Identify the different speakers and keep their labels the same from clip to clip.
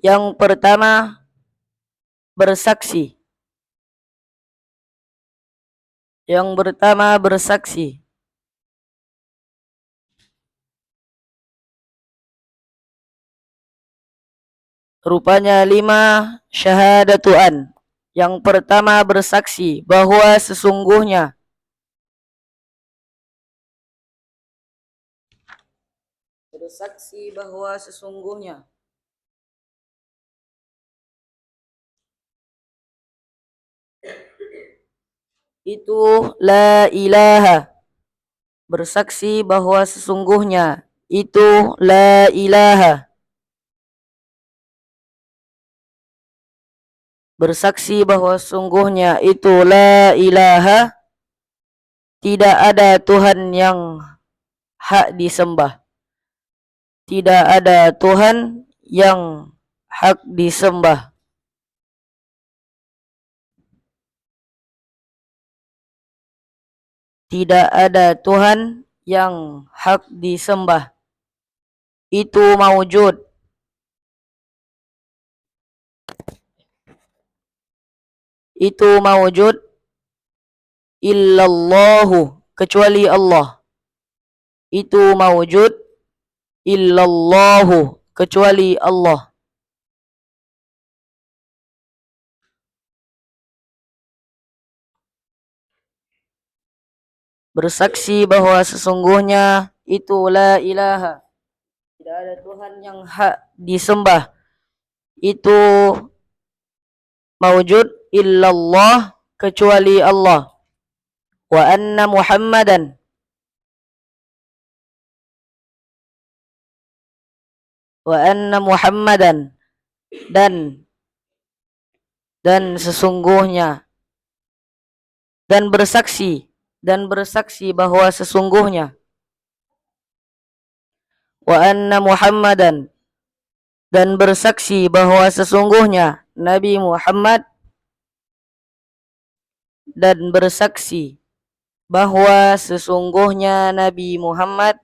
Speaker 1: Yang pertama, bersaksi. Yang pertama, bersaksi. Rupanya 5 syahadatuan. Yang pertama, bersaksi bahwa sesungguhnya. Bersaksi bahwa sesungguhnya. Itu la ilaha. Bersaksi bahwa sesungguhnya itu la ilaha. Bersaksi bahwa sesungguhnya itu la ilaha. Tidak ada Tuhan yang hak disembah. Tidak ada Tuhan yang hak disembah. Tidak ada Tuhan yang hak disembah. Itu maujud. Itu maujud illallahu, kecuali Allah. Itu maujud illallahu, kecuali Allah. Bersaksi bahwa sesungguhnya itu la ilaha. Tidak ada Tuhan yang hak disembah. Itu maujud illallah, kecuali Allah. Wa anna Muhammadan. Wa anna Muhammadan. Dan sesungguhnya. Dan bersaksi bahwa sesungguhnya. Wa anna Muhammadan. Dan bersaksi bahwa sesungguhnya Nabi Muhammad. Dan bersaksi bahwa sesungguhnya Nabi Muhammad.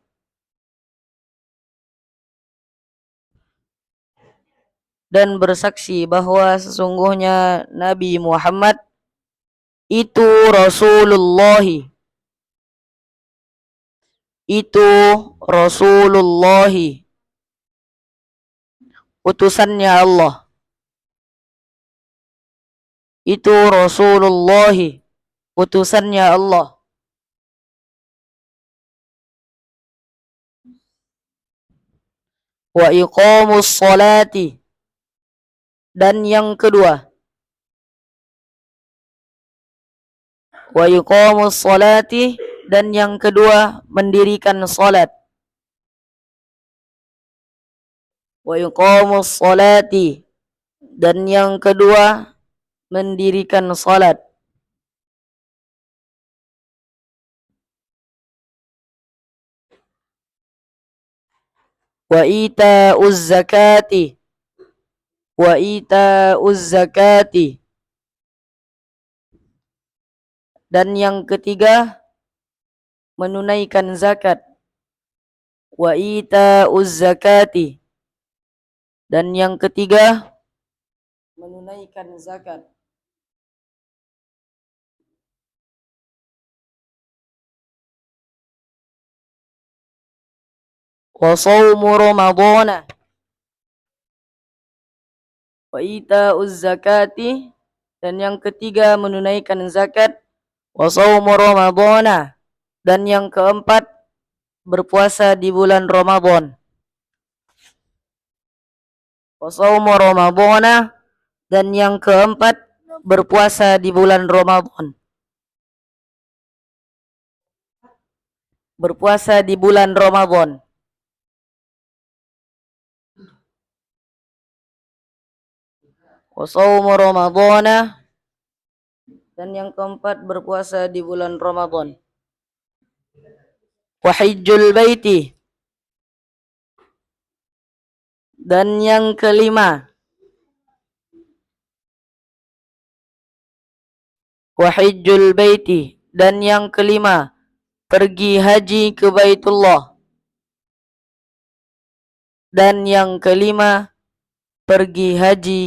Speaker 1: Dan bersaksi bahwa sesungguhnya Nabi Muhammad itu Rasulullah. Itu Rasulullah, utusannya Allah. Itu Rasulullah, utusannya Allah. Wa iqamus salati. Dan yang kedua. Wa iqamus salati. Dan yang kedua, mendirikan salat. Wa iqamus salati. Dan yang kedua, mendirikan salat. Wa ita'uz zakati. Wa ita'uz zakati. Dan yang ketiga, menunaikan zakat. Wa ita'uz zakati. Dan yang ketiga, menunaikan zakat. Wa shaumu ramadhana. Wa ita'uz zakati. Dan yang ketiga, menunaikan zakat. Wa shaumu ramadhana. Dan yang keempat, berpuasa di bulan Ramadan. Wa shaumu ramadhana. Dan yang keempat, berpuasa di bulan Ramadan. Berpuasa di bulan Ramadan. Wa shaumu ramadhana. Dan yang keempat, berpuasa di bulan Ramadan. Wa hajjul baiti. Dan yang kelima, wa hajjul baiti. Dan yang kelima, pergi haji ke Baitullah. Dan yang kelima, pergi haji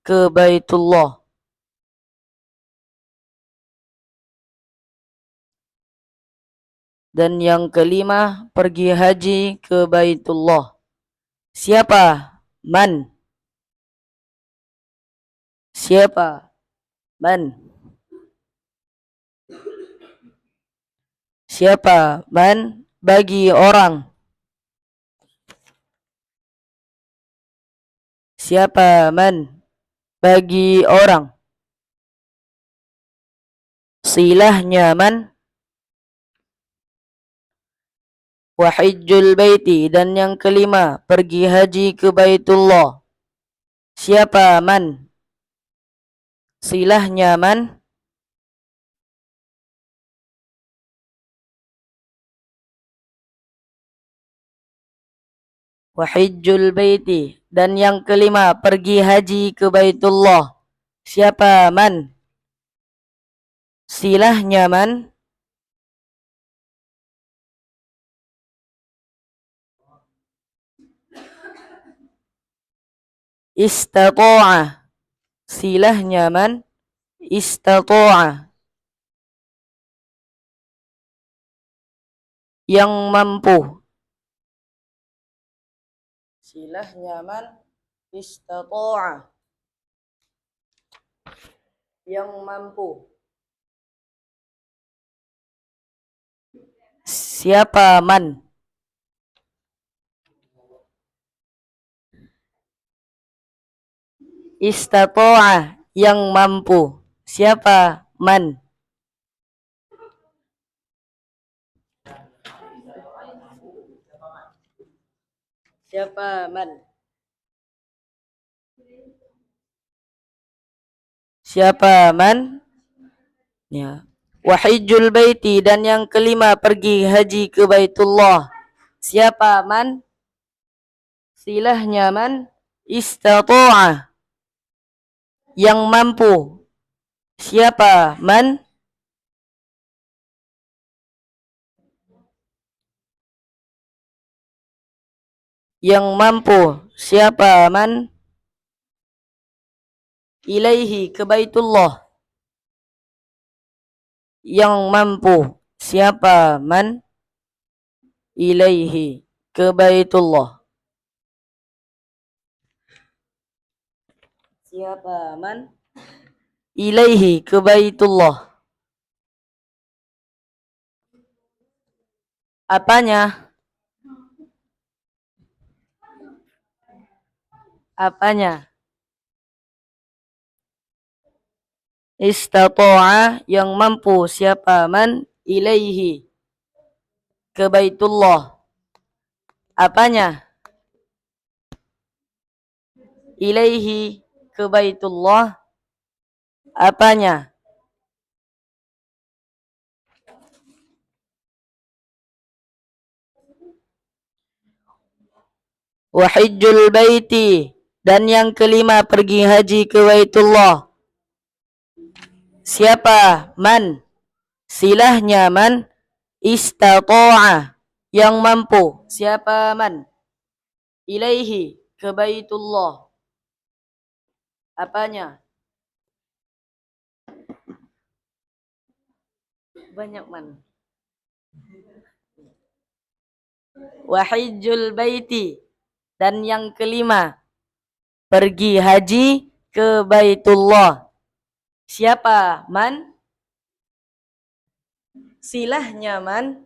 Speaker 1: ke Baitullah. Dan yang kelima, pergi haji ke Baitullah. Siapa? Man. Siapa? Man. Siapa? Man. Bagi orang. Siapa? Man. Bagi orang. Silahnya man. Wahijjul baiti. Dan yang kelima, pergi haji ke Baitullah. Siapa? Man. Silahnya man. Wahijjul baiti. Dan yang kelima, pergi haji ke Baitullah. Siapa? Man. Silahnya man. Istata'a. Silahnya man. Istata'a. Yang mampu. Silahnya man. Istata'a. Yang mampu. Siapa man? Istata'a. Yang mampu. Siapa man? Siapa man? Siapa man? Ya. Wahijjul baiti. Dan yang kelima, pergi haji ke Baitullah. Siapa man? Silahnya man. Istata'a. Yang mampu. Siapa man? Yang mampu. Siapa man? Ilaihi ke Baitullah. Yang mampu. Siapa man? Ilaihi ke Baitullah. Siapa man? Ilaihi ke Baitullah. Apanya? Apanya? Istata'a. Yang mampu. Siapa man? Ilaihi ke Baitullah. Apanya? Ilaihi ke Baitullah. Apanya? Wahijjul baiti. Dan yang kelima, pergi haji ke Baitullah. Siapa man? Silahnya man. Istata'a. Yang mampu. Siapa man? Ilaihi ke Baitullah. Apanya? Banyak man. Wahijjul baiti. Dan yang kelima, pergi haji ke Baitullah. Siapa man? Silahnya man.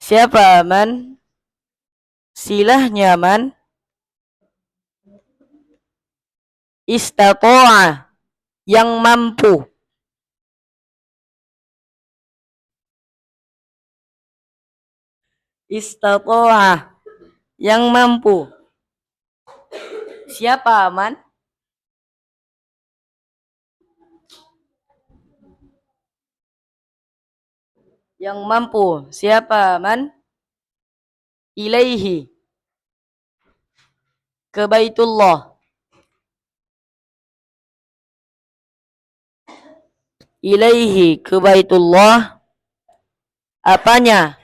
Speaker 1: Siapa man? Silahnya man. Istata'a. Yang mampu. Istata'a. Yang mampu. Siapa man? Yang mampu. Siapa man? Ilaihi ke Baitullah. Ilaihi ke Baitullah. Apanya?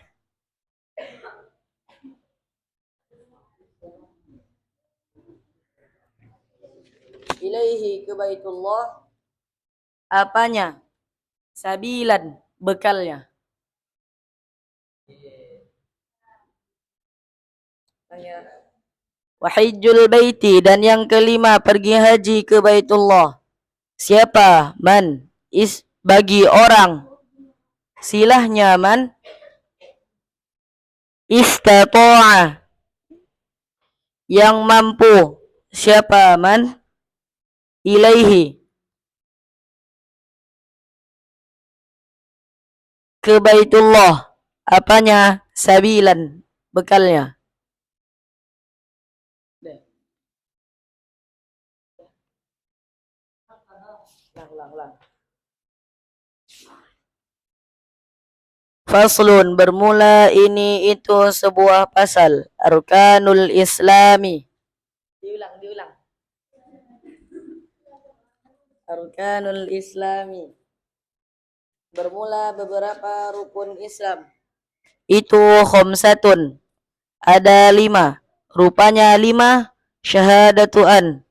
Speaker 1: ilaihi ke Baitullah, apanya? Sabilan, bekalnya. Wahijjul baiti, dan yang kelima pergi haji ke Baitullah. Siapa? Man, bagi orang. Silahnya man istata'a, yang mampu. Siapa? Man ilaihi, ke Baitullah, apanya? Sabilan, bekalnya. Faslun, bermula ini itu sebuah pasal. Arkanul Islami. Diulang. Arkanul Islami. Bermula beberapa rukun Islam. Itu khamsatun, ada 5. Rupanya 5. Syahadatuan.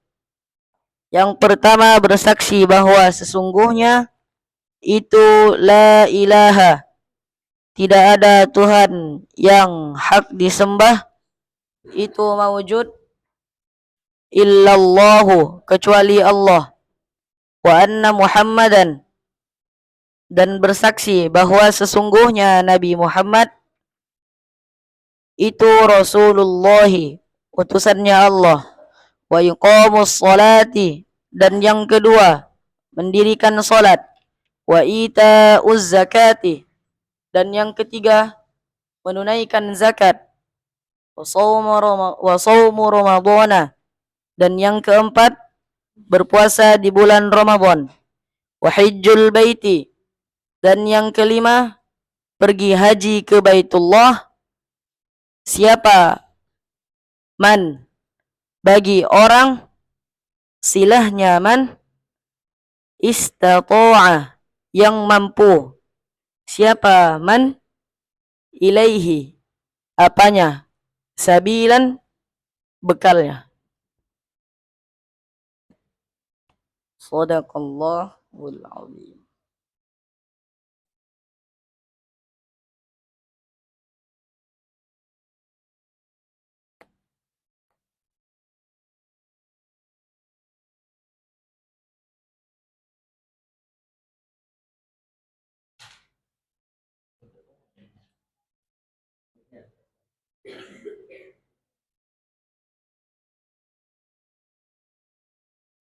Speaker 1: Yang pertama, bersaksi bahwa sesungguhnya itu la ilaha, tidak ada Tuhan yang hak disembah itu mawujud illallahu, kecuali Allah, wa anna Muhammadan, dan bersaksi bahwa sesungguhnya Nabi Muhammad itu Rasulullah, utusannya Allah, wa yuqamus salati, dan yang kedua mendirikan salat, wa ita'uz zakati, dan yang ketiga menunaikan zakat, wa shaumu ramadhana, dan yang keempat berpuasa di bulan Ramadan, wa hajjul baiti, dan yang kelima pergi haji ke Baitullah. Siapa? Man, bagi orang. Silahnya man istata'a, yang mampu. Siapa? Man ilaihi, apanya? Sabilan, bekalnya. Shadaqallahul azim.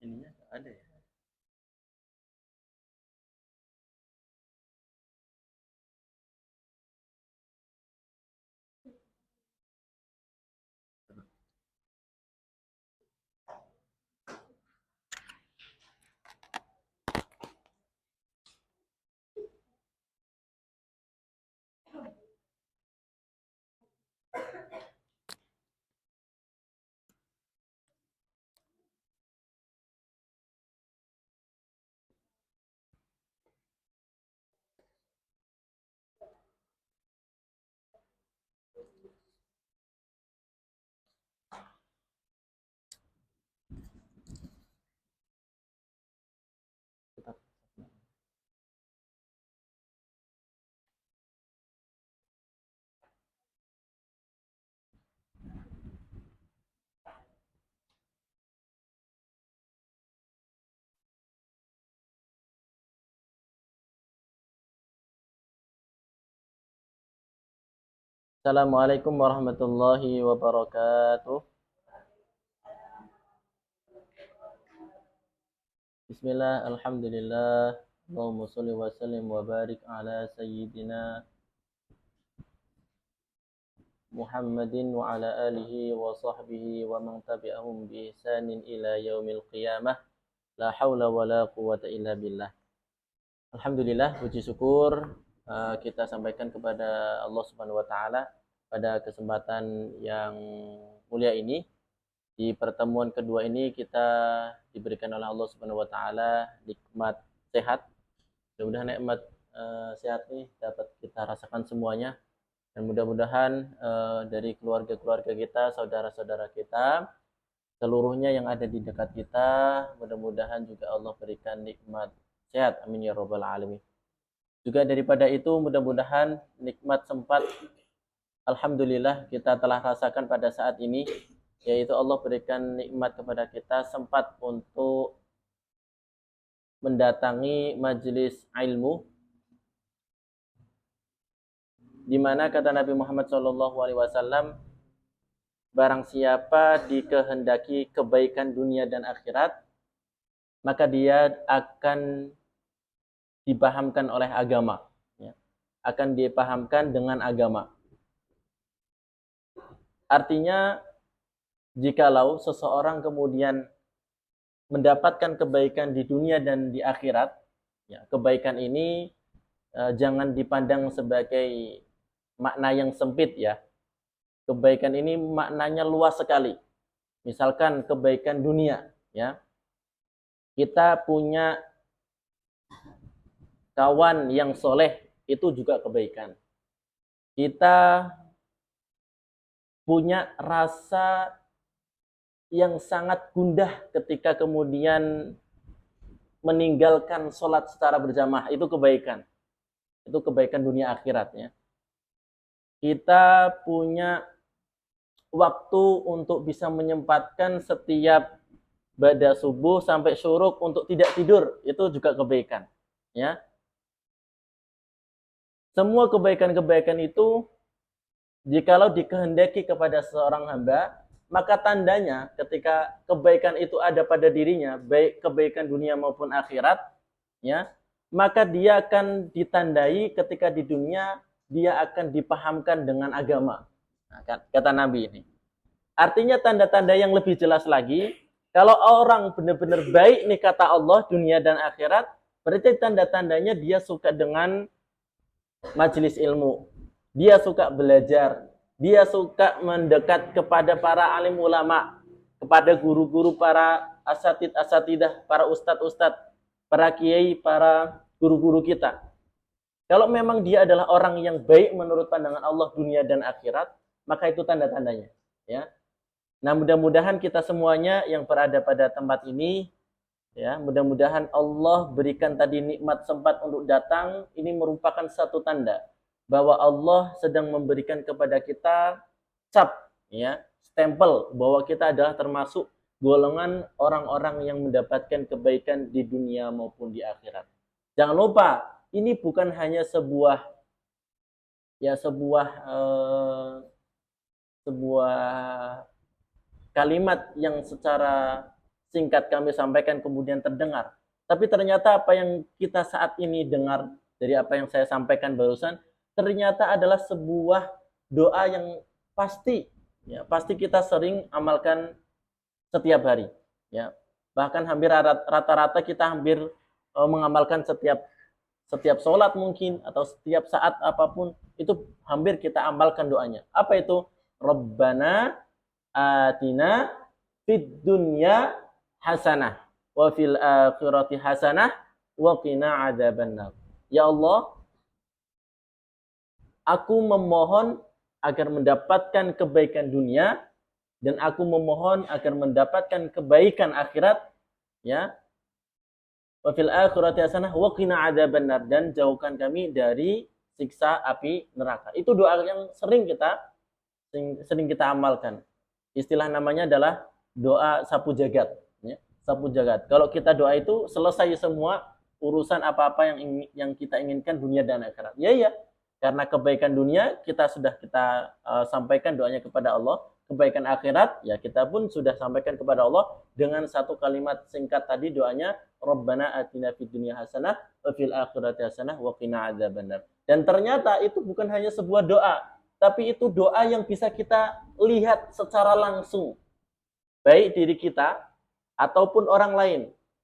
Speaker 1: Ininya ada ya? Assalamualaikum warahmatullahi wabarakatuh. Bismillah, alhamdulillah, Allahumma sholli wa sallim wa barik ala sayyidina Muhammadin wa ala alihi wa sahbihi wa man tabi'ahum bi ihsanin ila yaumil qiyamah. La haula wa la quwata illa billah. Alhamdulillah, puji syukur kita sampaikan kepada Allah Subhanahu wa taala pada kesempatan yang mulia ini. Di pertemuan kedua ini kita diberikan oleh Allah Subhanahu wa taala nikmat sehat. Mudah-mudahan nikmat sehat ini dapat kita rasakan semuanya, dan mudah-mudahan dari keluarga-keluarga kita, saudara-saudara kita,
Speaker 2: seluruhnya yang ada di dekat kita. Mudah-mudahan juga Allah berikan nikmat sehat, amin ya robbal alamin. Juga daripada itu, mudah-mudahan nikmat sempat, alhamdulillah, kita telah rasakan pada saat ini, yaitu Allah berikan nikmat kepada kita sempat untuk mendatangi majelis ilmu, di mana kata Nabi Muhammad SAW, barang siapa dikehendaki kebaikan dunia dan akhirat, maka dia akan dipahamkan oleh agama, ya. Akan dipahamkan dengan agama. Artinya, jikalau seseorang kemudian mendapatkan kebaikan di dunia dan di akhirat, ya, kebaikan ini jangan dipandang sebagai makna yang sempit, ya. Kebaikan ini maknanya luas sekali. Misalkan kebaikan dunia, ya. Kita punya kawan yang soleh, itu juga kebaikan. Kita punya rasa yang sangat gundah ketika kemudian meninggalkan sholat secara berjamaah, itu kebaikan. Itu kebaikan dunia akhiratnya. Kita punya waktu untuk bisa menyempatkan setiap ba'da subuh sampai syuruk untuk tidak tidur, itu juga kebaikan, ya. Semua kebaikan-kebaikan itu jikalau dikehendaki kepada seorang hamba, maka tandanya ketika kebaikan itu ada pada dirinya, baik kebaikan dunia maupun akhirat, ya, maka dia akan ditandai ketika di dunia dia akan dipahamkan dengan agama. Nah, kata Nabi ini. Artinya tanda-tanda yang lebih jelas lagi, kalau orang benar-benar baik nih kata Allah dunia dan akhirat, berarti tanda-tandanya dia suka dengan majelis ilmu. Dia suka belajar, dia suka mendekat kepada para alim ulama, kepada guru-guru, para asatidah, para ustadz-ustadz, para kiai, para guru-guru kita. Kalau memang dia adalah orang yang baik menurut pandangan Allah dunia dan akhirat, maka itu tanda-tandanya, ya. Nah, mudah-mudahan kita semuanya yang berada pada tempat ini, ya, mudah-mudahan Allah berikan tadi nikmat sempat untuk datang. Ini merupakan satu tanda bahwa Allah sedang memberikan kepada kita cap, ya, stempel bahwa kita adalah termasuk golongan orang-orang yang mendapatkan kebaikan di dunia maupun di akhirat. Jangan lupa, ini bukan hanya sebuah kalimat yang secara singkat kami sampaikan kemudian terdengar. Tapi ternyata apa yang kita saat ini dengar dari apa yang saya sampaikan barusan, ternyata adalah sebuah doa yang pasti, ya, pasti kita sering amalkan setiap hari, ya. Bahkan hampir rata-rata kita hampir mengamalkan setiap sholat mungkin, atau setiap saat apapun, itu hampir kita amalkan doanya. Apa itu? Rabbana atina fid dunya hasanah wa fil akhirati hasanah wa qina adzabannar. Ya Allah, aku memohon agar mendapatkan kebaikan dunia, dan aku memohon agar mendapatkan kebaikan akhirat, ya. Wa fil akhirati hasanah wa qina adzabannar, dan jauhkan kami dari siksa api neraka. Itu doa yang sering kita amalkan. Istilah namanya adalah doa sapu jagat, ya. Sapu jagat. Kalau kita doa itu selesai semua urusan apa-apa yang kita inginkan dunia dan akhirat. Ya, karena kebaikan dunia kita sudah sampaikan doanya kepada Allah, kebaikan akhirat ya kita pun sudah sampaikan kepada Allah dengan satu kalimat singkat tadi, doanya Rabbana atina fid dunya hasanah wa fil akhirati hasanah wa qina adzabannar. Dan ternyata itu bukan hanya sebuah doa, tapi itu doa yang bisa kita lihat secara langsung, baik diri kita ataupun orang lain.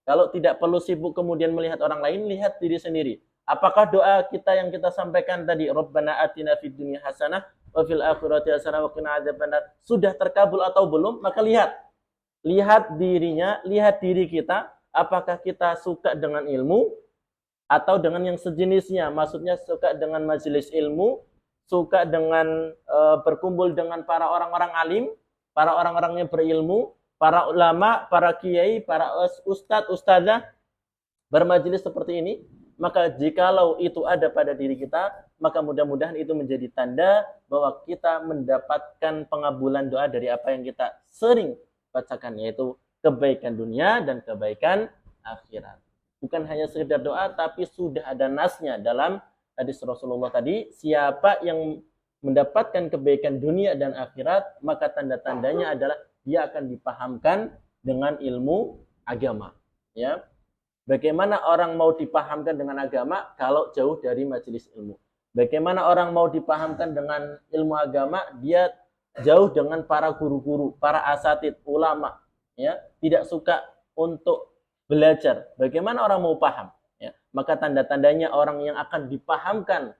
Speaker 2: Kalau tidak perlu sibuk kemudian melihat orang lain, lihat diri sendiri. Apakah doa kita yang kita sampaikan tadi, Rabbana atina fid dunya hasanah wa fil akhirati hasanah wa qina adzabannar, sudah terkabul atau belum? Maka lihat dirinya, lihat diri kita, apakah kita suka dengan ilmu atau dengan yang sejenisnya. Maksudnya suka dengan majelis ilmu, suka dengan berkumpul dengan para orang-orang alim, para orang-orang yang berilmu, para ulama, para kiai, para ustadz, ustadzah bermajelis seperti ini, maka jikalau itu ada pada diri kita, maka mudah-mudahan itu menjadi tanda bahwa kita mendapatkan pengabulan doa dari apa yang kita sering bacakan, yaitu kebaikan dunia dan kebaikan akhirat. Bukan hanya sekedar doa, tapi sudah ada nasnya dalam hadis Rasulullah tadi, siapa yang mendapatkan kebaikan dunia dan akhirat, maka tanda-tandanya adalah dia akan dipahamkan dengan ilmu agama. Ya, bagaimana orang mau dipahamkan dengan agama kalau jauh dari majelis ilmu? Bagaimana orang mau dipahamkan dengan ilmu agama, dia jauh dengan para guru-guru, para asatid, ulama, ya, tidak suka untuk belajar. Bagaimana orang mau paham? Ya, maka tanda-tandanya orang yang akan dipahamkan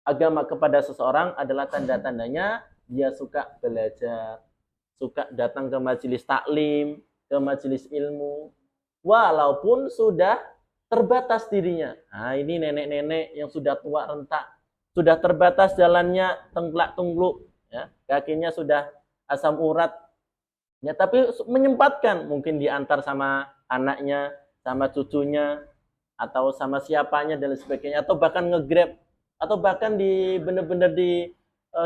Speaker 2: agama kepada seseorang adalah tanda-tandanya dia suka belajar, suka datang ke majelis taklim, ke majelis ilmu, walaupun sudah terbatas dirinya. Nah, ini nenek-nenek yang sudah tua rentak, sudah terbatas jalannya, tengklak-tengkluk, ya, kakinya sudah asam urat, ya, tapi menyempatkan mungkin diantar sama anaknya, sama cucunya, atau sama siapanya dan sebagainya, atau bahkan nge-grab, atau bahkan benar-benar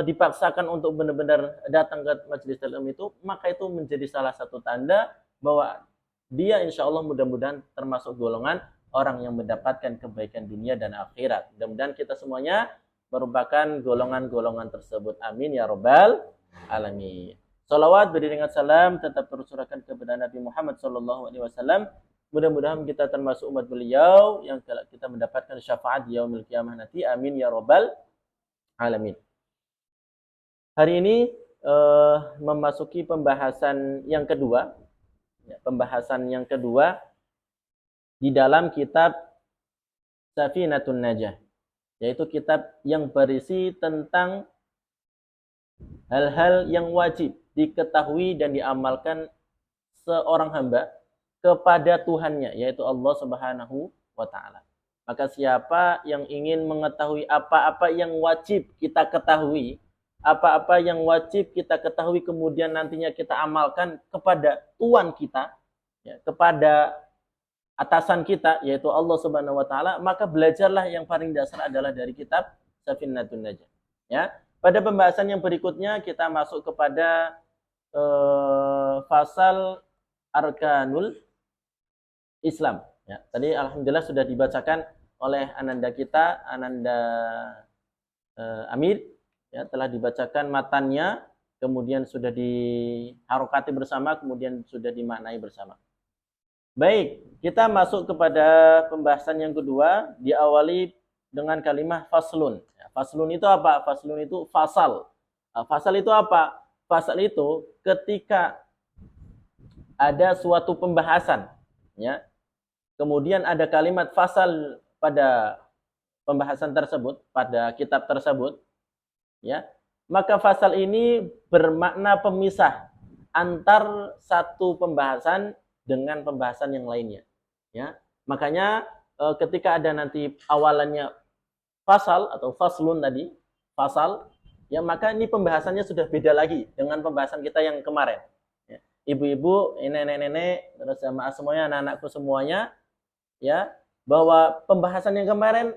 Speaker 2: dipaksakan untuk benar-benar datang ke majelis ilmu itu, maka itu menjadi salah satu tanda bahwa dia insya Allah mudah-mudahan termasuk golongan orang yang mendapatkan kebaikan dunia dan akhirat. Mudah-mudahan kita semuanya merupakan golongan-golongan tersebut. Amin ya rabbal alamin. Salawat beriringan salam tetap tercurahkan kepada Nabi Muhammad SAW. Mudah-mudahan kita termasuk umat beliau yang kita mendapatkan syafaat di yaumil qiyamah nanti. Amin ya rabbal alamin. Hari ini memasuki pembahasan yang kedua. Pembahasan yang kedua di dalam kitab Safinatun Najah, yaitu kitab yang berisi tentang hal-hal yang wajib diketahui dan diamalkan seorang hamba kepada Tuhannya, yaitu Allah Subhanahu wa Ta'ala. Maka siapa yang ingin mengetahui apa-apa yang wajib kita ketahui, apa-apa yang wajib kita ketahui kemudian nantinya kita amalkan kepada Tuhan kita, ya, kepada atasan kita, yaitu Allah Subhanahu wa Ta'ala, maka belajarlah yang paling dasar adalah dari kitab Safinatun Najah. Ya, pada pembahasan yang berikutnya kita masuk kepada fasal arkanul Islam. Ya, tadi alhamdulillah sudah dibacakan oleh Ananda kita, Ananda Amir, ya, telah dibacakan matannya, kemudian sudah diharokati bersama, kemudian sudah dimaknai bersama. Baik, kita masuk kepada pembahasan yang kedua, diawali dengan kalimat faslun. Ya, faslun itu apa? Faslun itu fasal. Fasal itu apa? Fasal itu ketika ada suatu pembahasan, ya, kemudian ada kalimat fasal pada pembahasan tersebut, pada kitab tersebut, ya, maka fasal ini bermakna pemisah antar satu pembahasan dengan pembahasan yang lainnya, ya. Makanya ketika ada nanti awalannya fasal atau faslun tadi, fasal, ya, maka ini pembahasannya sudah beda lagi dengan pembahasan kita yang kemarin. Ya. Ibu-ibu, nenek-nenek, terus jamaah semuanya, anak-anakku semuanya, ya, bahwa pembahasan yang kemarin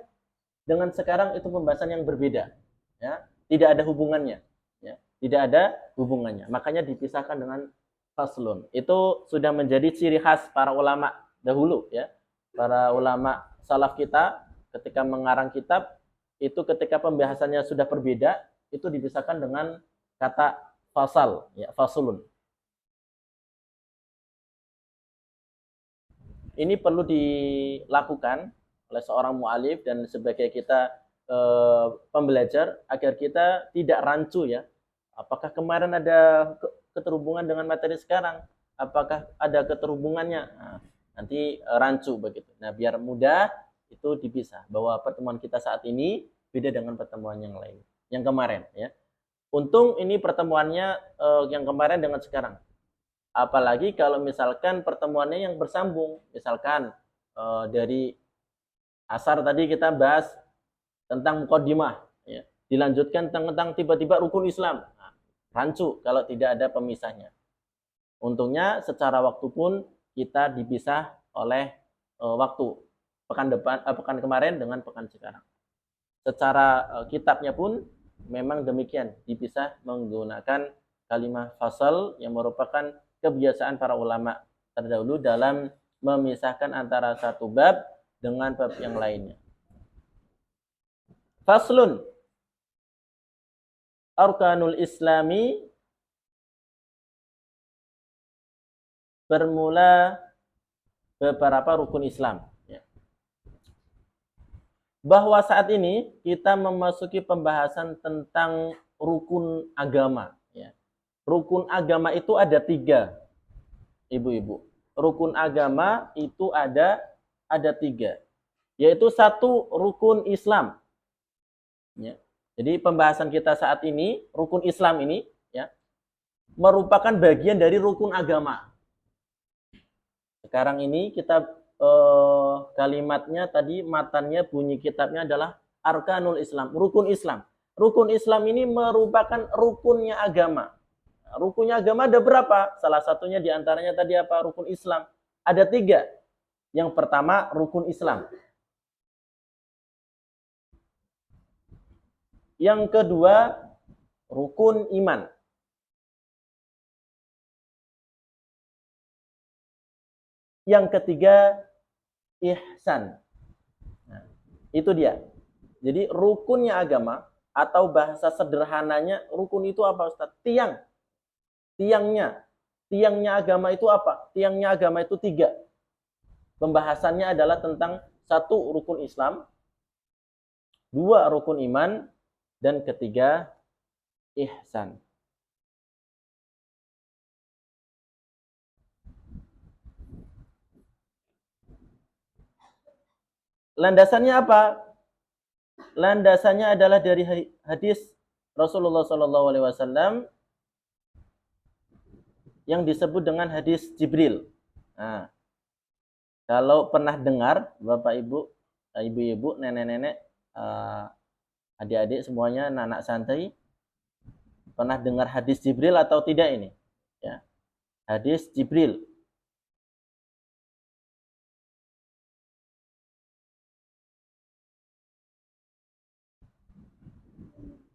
Speaker 2: dengan sekarang itu pembahasan yang berbeda, ya, tidak ada hubungannya, ya, tidak ada hubungannya. Makanya dipisahkan dengan faslun. Itu sudah menjadi ciri khas para ulama dahulu, ya, para ulama salaf kita ketika mengarang kitab itu ketika pembahasannya sudah berbeda itu dipisahkan dengan kata fasal, ya, fasulun. Ini perlu dilakukan oleh seorang mu'alif dan sebagai kita pembelajar agar kita tidak rancu, ya. Apakah kemarin ada keterhubungan dengan materi sekarang? Apakah ada keterhubungannya? Nah, nanti rancu begitu. Nah, biar mudah itu dipisah bahwa pertemuan kita saat ini beda dengan pertemuan yang lain, yang kemarin, ya. Untung ini pertemuannya yang kemarin dengan sekarang. Apalagi kalau misalkan pertemuannya yang bersambung, misalkan dari asar tadi kita bahas tentang muqaddimah, ya, dilanjutkan tentang tiba-tiba rukun Islam. Nah, rancu kalau tidak ada pemisahnya. Untungnya secara waktu pun kita dipisah oleh waktu pekan kemarin dengan pekan sekarang. Secara kitabnya pun memang demikian, dipisah menggunakan kalimat fasal yang merupakan kebiasaan para ulama terdahulu dalam memisahkan antara satu bab dengan bab yang lainnya. Faslun, arkanul islami, bermula beberapa rukun Islam. Bahwa saat ini kita memasuki pembahasan tentang rukun agama. Rukun agama itu ada 3, ibu-ibu. Rukun agama itu ada 3, yaitu 1 rukun Islam. Jadi pembahasan kita saat ini, rukun Islam ini, merupakan bagian dari rukun agama. Sekarang ini kita kalimatnya tadi, matannya, bunyi kitabnya adalah arkanul Islam, rukun Islam. Rukun Islam ini merupakan rukunnya agama. Rukunnya agama ada berapa? Salah satunya diantaranya tadi apa? Rukun Islam. Ada 3. Yang pertama rukun Islam. Yang kedua rukun iman. Yang ketiga ihsan. Nah, itu dia. Jadi rukunnya agama, atau bahasa sederhananya rukun itu apa, Ustaz? Tiangnya agama itu apa? Tiangnya agama itu 3. Pembahasannya adalah tentang 1 rukun Islam, 2 rukun iman, dan ketiga ihsan. Landasannya apa? Landasannya adalah dari hadis Rasulullah SAW yang disebut dengan hadis Jibril. Nah, kalau pernah dengar, Bapak Ibu, ibu-ibu, nenek-nenek, adik-adik semuanya, anak-anak santai, pernah dengar hadis Jibril atau tidak ini? Ya. Hadis Jibril.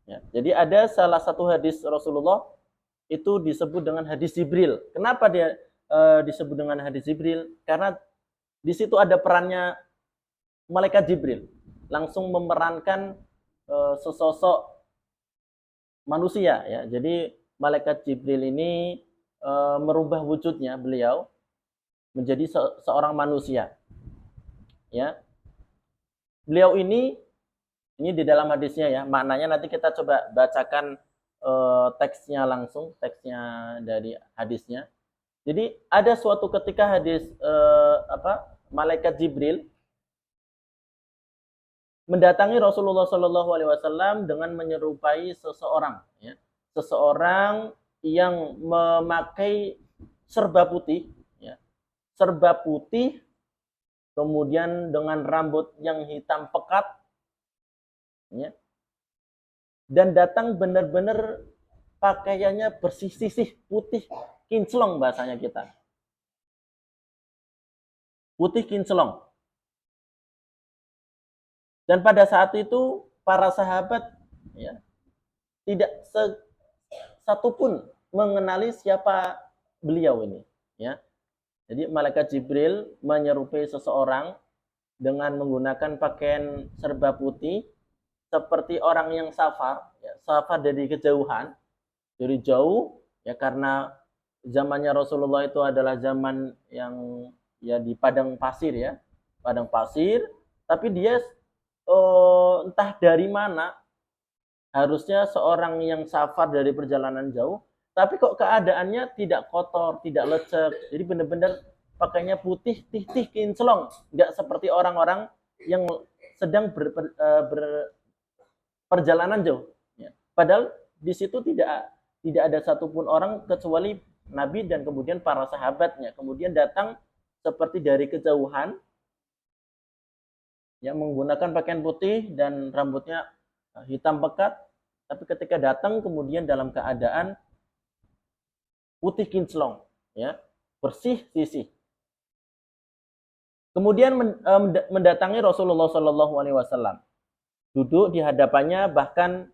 Speaker 2: Ya, jadi ada salah satu hadis Rasulullah itu disebut dengan hadis Jibril. Kenapa dia disebut dengan hadis Jibril? Karena di situ ada perannya malaikat Jibril, langsung memerankan sesosok manusia. Ya, jadi malaikat Jibril ini merubah wujudnya beliau menjadi seorang manusia. Ya, beliau ini di dalam hadisnya ya, maknanya nanti kita coba bacakan teksnya langsung, teksnya dari hadisnya. Jadi ada suatu ketika hadis malaikat Jibril mendatangi Rasulullah SAW dengan menyerupai seseorang, ya. Seseorang yang memakai serba putih, ya. Serba putih, kemudian dengan rambut yang hitam pekat, ya. Dan datang benar-benar pakaiannya bersih-sisih, putih kinclong bahasanya kita. Putih kinclong. Dan pada saat itu para sahabat, ya, tidak satupun mengenali siapa beliau ini, ya. Jadi malaikat Jibril menyerupai seseorang dengan menggunakan pakaian serba putih, seperti orang yang safar, ya, safar dari kejauhan, dari jauh, ya, karena zamannya Rasulullah itu adalah zaman yang ya di padang pasir, ya, padang pasir, tapi dia entah dari mana, harusnya seorang yang safar dari perjalanan jauh, tapi kok keadaannya tidak kotor, tidak lecek, jadi benar-benar pakainya putih, tih-tih, kinclong, nggak seperti orang-orang yang sedang perjalanan jauh. Ya. Padahal di situ tidak ada satupun orang kecuali Nabi dan kemudian para sahabatnya. Kemudian datang seperti dari kejauhan, yang menggunakan pakaian putih dan rambutnya hitam pekat. Tapi ketika datang kemudian dalam keadaan putih kinclong. ya, bersih sisih. Kemudian mendatangi Rasulullah Shallallahu Alaihi Wasallam, duduk di hadapannya, bahkan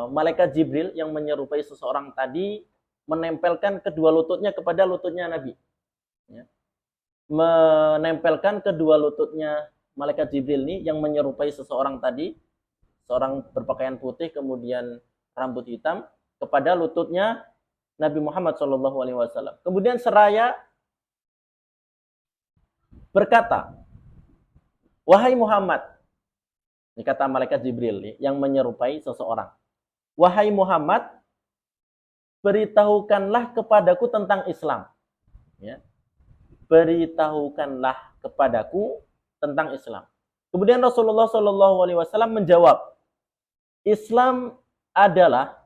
Speaker 2: malaikat Jibril yang menyerupai seseorang tadi menempelkan kedua lututnya kepada lututnya Nabi. Ya. Menempelkan kedua lututnya malaikat Jibril ini yang menyerupai seseorang tadi, seorang berpakaian putih kemudian rambut hitam, kepada lututnya Nabi Muhammad Shallallahu Alaihi Wasallam. Kemudian seraya berkata, wahai Muhammad, ini kata malaikat Jibril yang menyerupai seseorang. Wahai Muhammad, beritahukanlah kepadaku tentang Islam. Ya. Beritahukanlah kepadaku tentang Islam. Kemudian Rasulullah Shallallahu Alaihi Wasallam menjawab, Islam adalah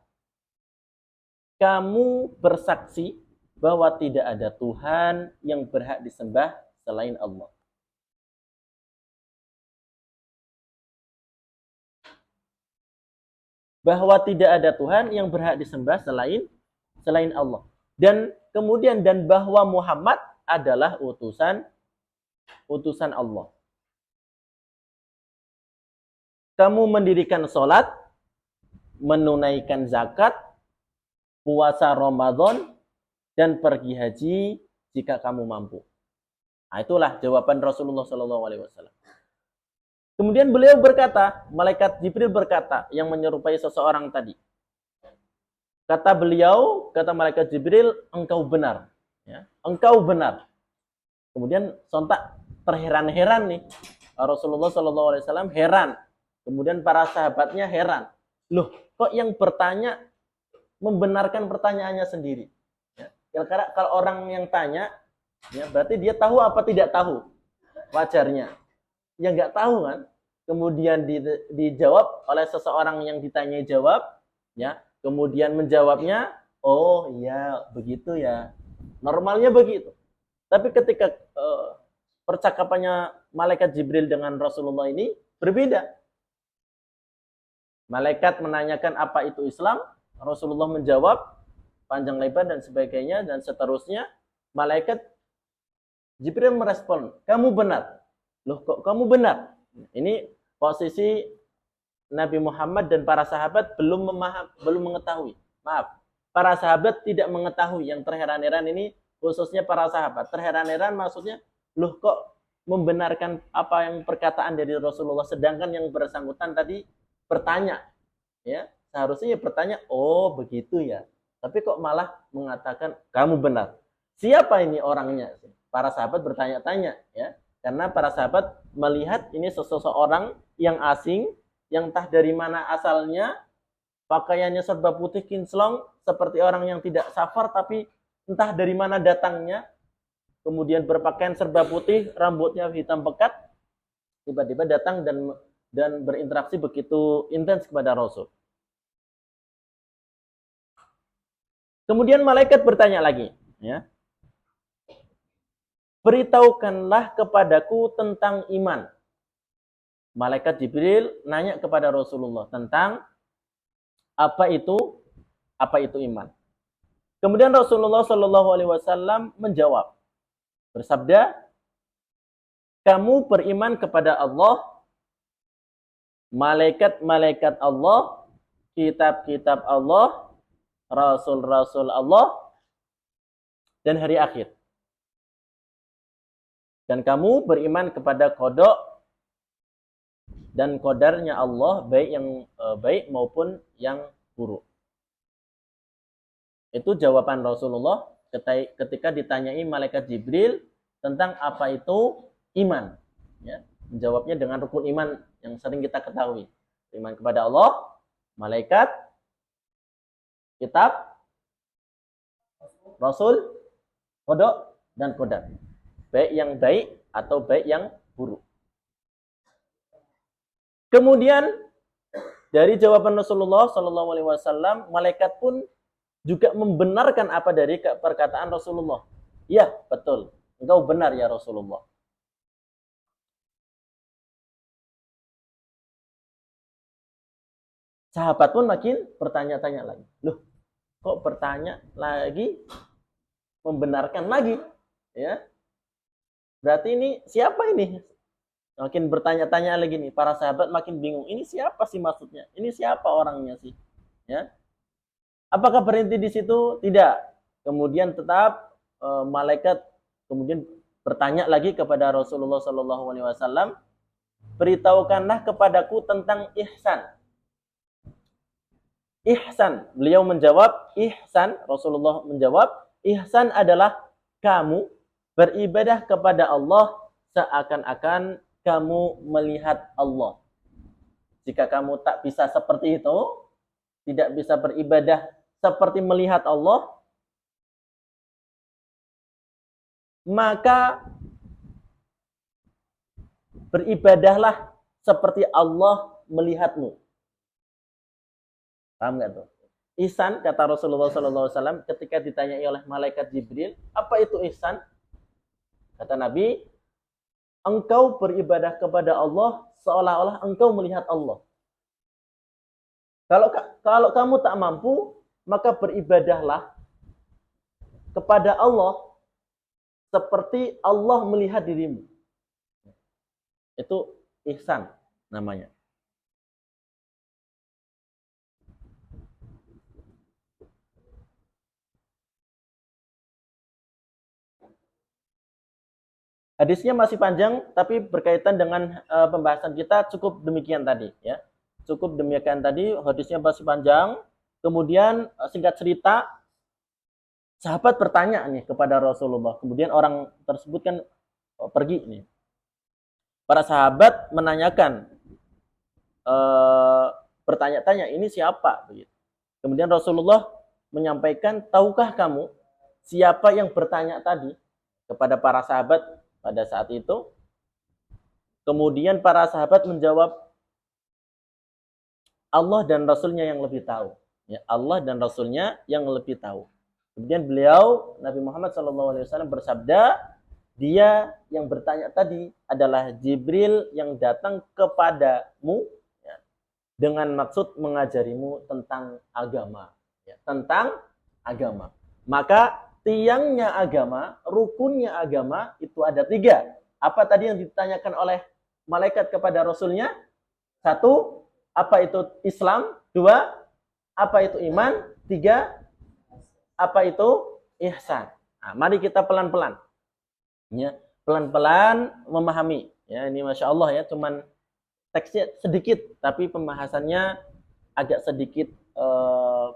Speaker 2: kamu bersaksi bahwa tidak ada Tuhan yang berhak disembah selain Allah. Bahwa tidak ada Tuhan yang berhak disembah selain Allah. Dan kemudian bahwa Muhammad adalah utusan Allah. Kamu mendirikan sholat, menunaikan zakat, puasa Ramadan, dan pergi haji jika kamu mampu. Nah, itulah jawaban Rasulullah SAW. Kemudian beliau berkata, malaikat Jibril berkata, yang menyerupai seseorang tadi. Kata beliau, kata malaikat Jibril, engkau benar. Ya, engkau benar. Kemudian sontak terheran-heran nih. Rasulullah SAW heran. Kemudian para sahabatnya heran. Loh, kok yang bertanya membenarkan pertanyaannya sendiri? Ya, karena kalau orang yang tanya, ya berarti dia tahu apa tidak tahu? Wajarnya. Ya nggak tahu kan? Kemudian dijawab oleh seseorang yang ditanyai jawab, ya. Kemudian menjawabnya, oh iya begitu ya. Normalnya begitu. Tapi ketika percakapannya malaikat Jibril dengan Rasulullah ini berbeda. Malaikat menanyakan apa itu Islam, Rasulullah menjawab panjang lebar dan sebagainya, dan seterusnya. Malaikat Jibril merespon, kamu benar. Loh kok kamu benar? Ini posisi Nabi Muhammad dan para sahabat belum mengetahui. Maaf, para sahabat tidak mengetahui. Yang terheran-heran ini khususnya para sahabat. Terheran-heran maksudnya, loh kok membenarkan apa yang perkataan dari Rasulullah, sedangkan yang bersangkutan tadi bertanya. Ya, seharusnya bertanya, oh begitu ya. Tapi kok malah mengatakan kamu benar. Siapa ini orangnya? Para sahabat bertanya-tanya, ya. Karena para sahabat melihat ini seseorang yang asing, yang entah dari mana asalnya, pakaiannya serba putih kinclong, seperti orang yang tidak safar, tapi entah dari mana datangnya, kemudian berpakaian serba putih, rambutnya hitam pekat, tiba-tiba datang dan berinteraksi begitu intens kepada Rasul. Kemudian malaikat bertanya lagi, ya. Beritahukanlah kepadaku tentang iman. Malaikat Jibril nanya kepada Rasulullah tentang apa itu iman. Kemudian Rasulullah Shallallahu Alaihi Wasallam menjawab, bersabda, kamu beriman kepada Allah, malaikat-malaikat Allah, kitab-kitab Allah, rasul-rasul Allah, dan hari akhir. Dan kamu beriman kepada qada dan qadarnya Allah, baik yang baik maupun yang buruk. Itu jawaban Rasulullah ketika ditanyai malaikat Jibril tentang apa itu iman. Ya, menjawabnya dengan rukun iman yang sering kita ketahui. Iman kepada Allah, malaikat, kitab, rasul, qada, dan qadar. Baik yang baik atau baik yang buruk. Kemudian dari jawaban Rasulullah Shallallahu Alaihi Wasallam, malaikat pun juga membenarkan apa dari perkataan Rasulullah. Ya, betul. Engkau benar ya Rasulullah. Sahabat pun makin bertanya-tanya lagi. Loh, kok bertanya lagi? membenarkan lagi, ya. Berarti ini siapa ini? Makin bertanya-tanya lagi nih, para sahabat makin bingung. Ini siapa sih maksudnya? Ini siapa orangnya sih? Ya. Apakah berhenti di situ? Tidak. Kemudian tetap malaikat kemudian bertanya lagi kepada Rasulullah Shallallahu Alaihi Wasallam, beritahukanlah kepadaku tentang ihsan. Ihsan. Beliau menjawab, ihsan. Rasulullah menjawab, ihsan adalah kamu beribadah kepada Allah seakan-akan kamu melihat Allah. Jika kamu tak bisa seperti itu, tidak bisa beribadah seperti melihat Allah, maka beribadahlah seperti Allah melihatmu. Paham nggak tuh? Ihsan, kata Rasulullah SAW ketika ditanyai oleh malaikat Jibril, apa itu ihsan? Kata Nabi, engkau beribadah kepada Allah seolah-olah engkau melihat Allah. Kalau kamu tak mampu, maka beribadahlah kepada Allah seperti Allah melihat dirimu. Itu ihsan namanya. Hadisnya masih panjang, tapi berkaitan dengan pembahasan kita cukup demikian tadi, ya. Cukup demikian tadi, hadisnya masih panjang. Kemudian singkat cerita, sahabat bertanya nih kepada Rasulullah. Kemudian orang tersebut kan pergi nih. Para sahabat menanyakan, bertanya-tanya, ini siapa? Begitu. Kemudian Rasulullah menyampaikan, tahukah kamu siapa yang bertanya tadi kepada para sahabat pada saat itu? Kemudian para sahabat menjawab, Allah dan Rasulnya yang lebih tahu. Ya, Allah dan Rasulnya yang lebih tahu. Kemudian beliau, Nabi Muhammad SAW bersabda, dia yang bertanya tadi adalah Jibril yang datang kepadamu, ya, dengan maksud mengajarimu tentang agama. Ya, tentang agama. Maka tiangnya agama, rukunnya agama itu ada 3. Apa tadi yang ditanyakan oleh malaikat kepada Rasulnya? 1, apa itu Islam? 2, apa itu iman? 3, apa itu ihsan? Nah, mari kita pelan-pelan, ya, pelan-pelan memahami. Ya, ini masya Allah ya, cuman teksnya sedikit, tapi pembahasannya agak sedikit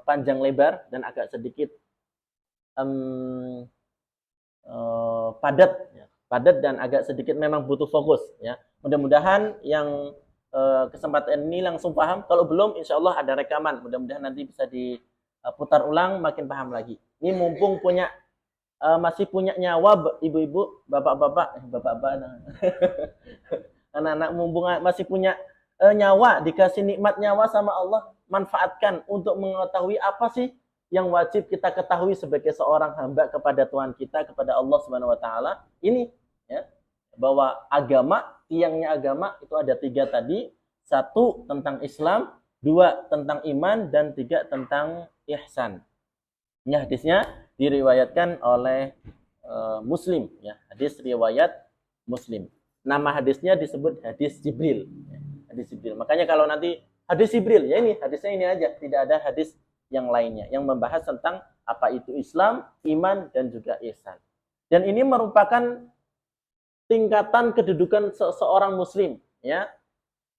Speaker 2: panjang lebar dan agak sedikit padat, ya. Padat dan agak sedikit memang butuh fokus. Ya, mudah-mudahan yang kesempatan ini langsung paham. Kalau belum, insya Allah ada rekaman. Mudah-mudahan nanti bisa diputar ulang, makin paham lagi. Ini mumpung punya masih punya nyawa, ibu-ibu, bapak-bapak, anak-anak, mumpung masih punya nyawa, dikasih nikmat nyawa sama Allah, manfaatkan untuk mengetahui apa sih yang wajib kita ketahui sebagai seorang hamba kepada Tuhan kita, kepada Allah Subhanahu Wa Taala. Ini, ya, bahwa agama, tiangnya agama itu ada 3 tadi. 1 tentang Islam, 2 tentang iman, dan 3 tentang ihsan. Ini hadisnya diriwayatkan oleh Muslim, ya, hadis riwayat Muslim. Nama hadisnya disebut hadis Jibril, ya, hadis Jibril. Makanya kalau nanti hadis Jibril, ya ini hadisnya ini aja, tidak ada hadis yang lainnya yang membahas tentang apa itu Islam, iman, dan juga ihsan. Dan ini merupakan tingkatan kedudukan seorang muslim, ya.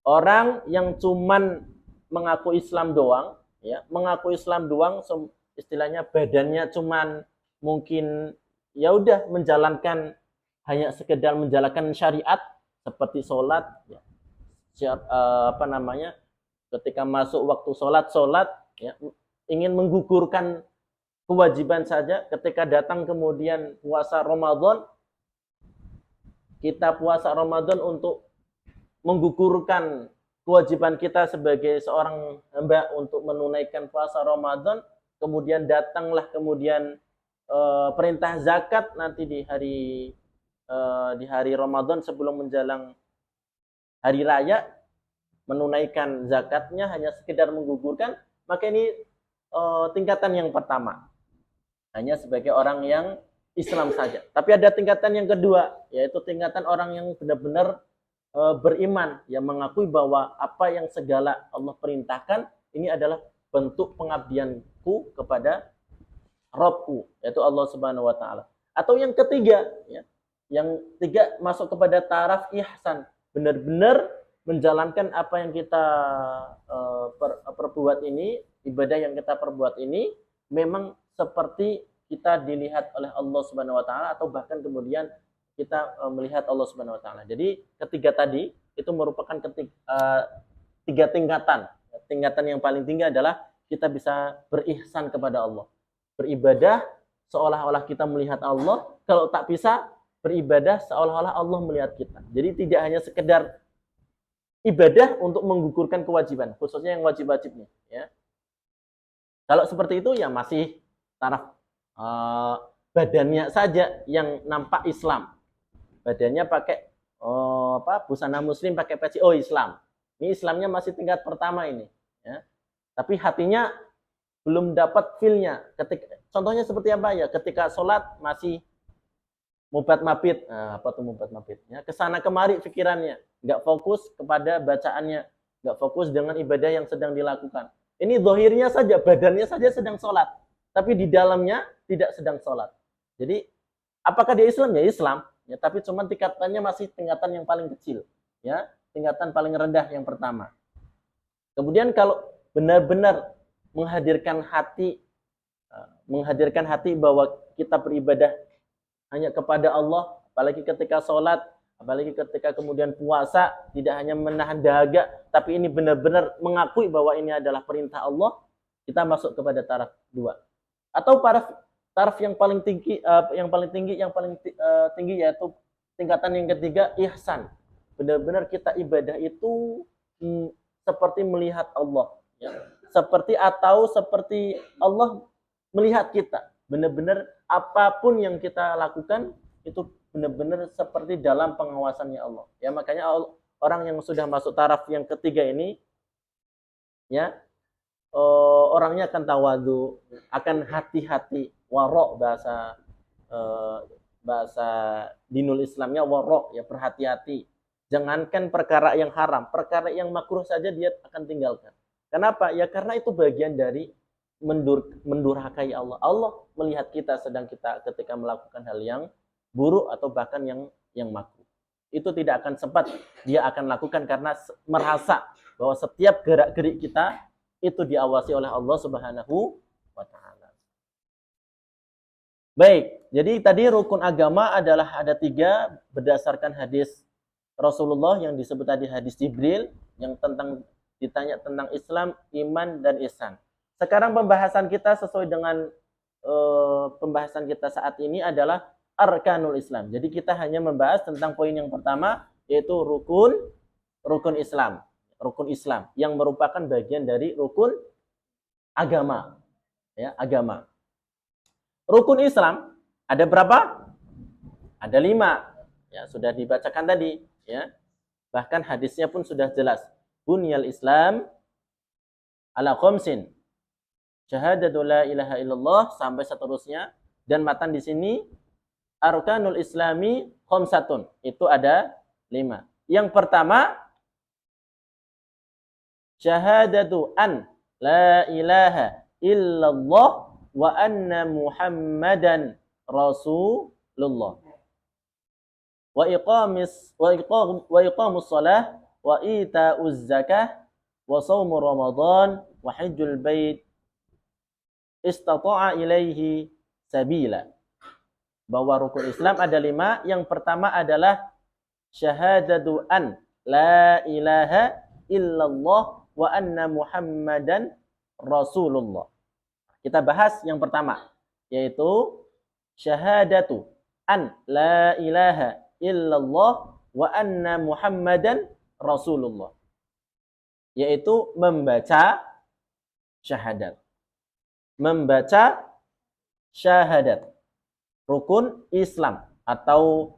Speaker 2: Orang yang cuman mengaku Islam doang, ya, mengaku Islam doang, istilahnya badannya cuman mungkin ya udah menjalankan, hanya sekedar menjalankan syariat seperti sholat, ya. Apa namanya? Ketika masuk waktu sholat, ya, ingin menggugurkan kewajiban saja. Ketika datang kemudian puasa Ramadan, kita puasa Ramadan untuk menggugurkan kewajiban kita sebagai seorang hamba untuk menunaikan puasa Ramadan. Kemudian datanglah kemudian perintah zakat nanti di hari Ramadan sebelum menjelang hari raya, menunaikan zakatnya hanya sekedar menggugurkan, maka ini tingkatan yang pertama, hanya sebagai orang yang Islam saja. Tapi ada tingkatan yang kedua, yaitu tingkatan orang yang benar-benar beriman, yang mengakui bahwa apa yang segala Allah perintahkan ini adalah bentuk pengabdianku kepada Rabbku, yaitu Allah Subhanahu wa taala. Atau yang ketiga, ya. Yang tiga masuk kepada taraf ihsan, benar-benar menjalankan apa yang kita perbuat ini, ibadah yang kita perbuat ini memang seperti kita dilihat oleh Allah Subhanahu wa taala atau bahkan kemudian kita melihat Allah Subhanahu wa taala. Jadi ketiga tadi itu merupakan tiga tingkatan. Tingkatan yang paling tinggi adalah kita bisa berihsan kepada Allah. Beribadah seolah-olah kita melihat Allah, kalau tak bisa beribadah seolah-olah Allah melihat kita. Jadi tidak hanya sekedar ibadah untuk menggugurkan kewajiban, khususnya yang wajib-wajib nih, ya. Kalau seperti itu ya masih taraf badannya saja yang nampak Islam. Badannya pakai busana muslim, pakai peci, oh Islam. Ini Islamnya masih tingkat pertama ini, ya. Tapi hatinya belum dapat feel-nya. Contohnya seperti apa ya? Ketika sholat masih mubat mabit. Nah, apa tuh mubat mabit? Ya, kesana kemari pikirannya, nggak fokus kepada bacaannya, nggak fokus dengan ibadah yang sedang dilakukan. Ini zahirnya saja, badannya saja sedang sholat, tapi di dalamnya tidak sedang sholat. Jadi, apakah dia Islam? Ya Islam, ya, tapi cuma tingkatannya masih tingkatan yang paling kecil, ya, tingkatan paling rendah yang pertama. Kemudian kalau benar-benar menghadirkan hati bahwa kita beribadah hanya kepada Allah, apalagi ketika sholat, apalagi ketika kemudian puasa, tidak hanya menahan dahaga, tapi ini benar-benar mengakui bahwa ini adalah perintah Allah, kita masuk kepada taraf 2. Atau taraf yang paling tinggi, tinggi yaitu tingkatan yang ketiga, ihsan. Benar-benar kita ibadah itu seperti melihat Allah, ya. Seperti Allah melihat kita. Benar-benar apapun yang kita lakukan itu benar-benar seperti dalam pengawasannya Allah. Ya, makanya orang yang sudah masuk taraf yang ketiga ini, ya, orangnya akan tawadu, akan hati-hati, warok bahasa dinul Islamnya warok, ya, berhati-hati. Jangankan perkara yang haram, perkara yang makruh saja dia akan tinggalkan. Kenapa? Ya karena itu bagian dari mendurhakai Allah. Allah melihat kita sedang kita ketika melakukan hal yang buruk atau bahkan yang makruh. Itu tidak akan sempat dia akan lakukan karena merasa bahwa setiap gerak-gerik kita itu diawasi oleh Allah Subhanahu wa taala. Baik, jadi tadi rukun agama adalah ada 3 berdasarkan hadis Rasulullah yang disebut tadi hadis Jibril yang ditanya tentang Islam, iman, dan ihsan. Sekarang pembahasan kita sesuai dengan pembahasan kita saat ini adalah arkanul Islam. Jadi kita hanya membahas tentang poin yang pertama, yaitu rukun Islam. Rukun Islam yang merupakan bagian dari rukun agama. Ya, agama. Rukun Islam ada berapa? Ada 5. Ya, sudah dibacakan tadi. Ya. Bahkan hadisnya pun sudah jelas. Bunyal Islam ala khamsin. Syahadatu la ilaha illallah sampai seterusnya, dan matan di sini arkanul islami khamsatun. Itu ada 5. Yang pertama syahadatu an la ilaha illallah wa anna Muhammadan Rasulullah. Wa iqamus shalah wa ita'uz zakah wa shaumu Ramadan wa hajjul bait istata'a ilaihi sabila. Bahwa rukun Islam ada 5. Yang pertama adalah syahadatu an la ilaha illallah wa anna Muhammadan Rasulullah. Kita bahas yang pertama, yaitu syahadatu an la ilaha illallah wa anna Muhammadan Rasulullah. Yaitu membaca syahadat. Membaca syahadat. Rukun Islam atau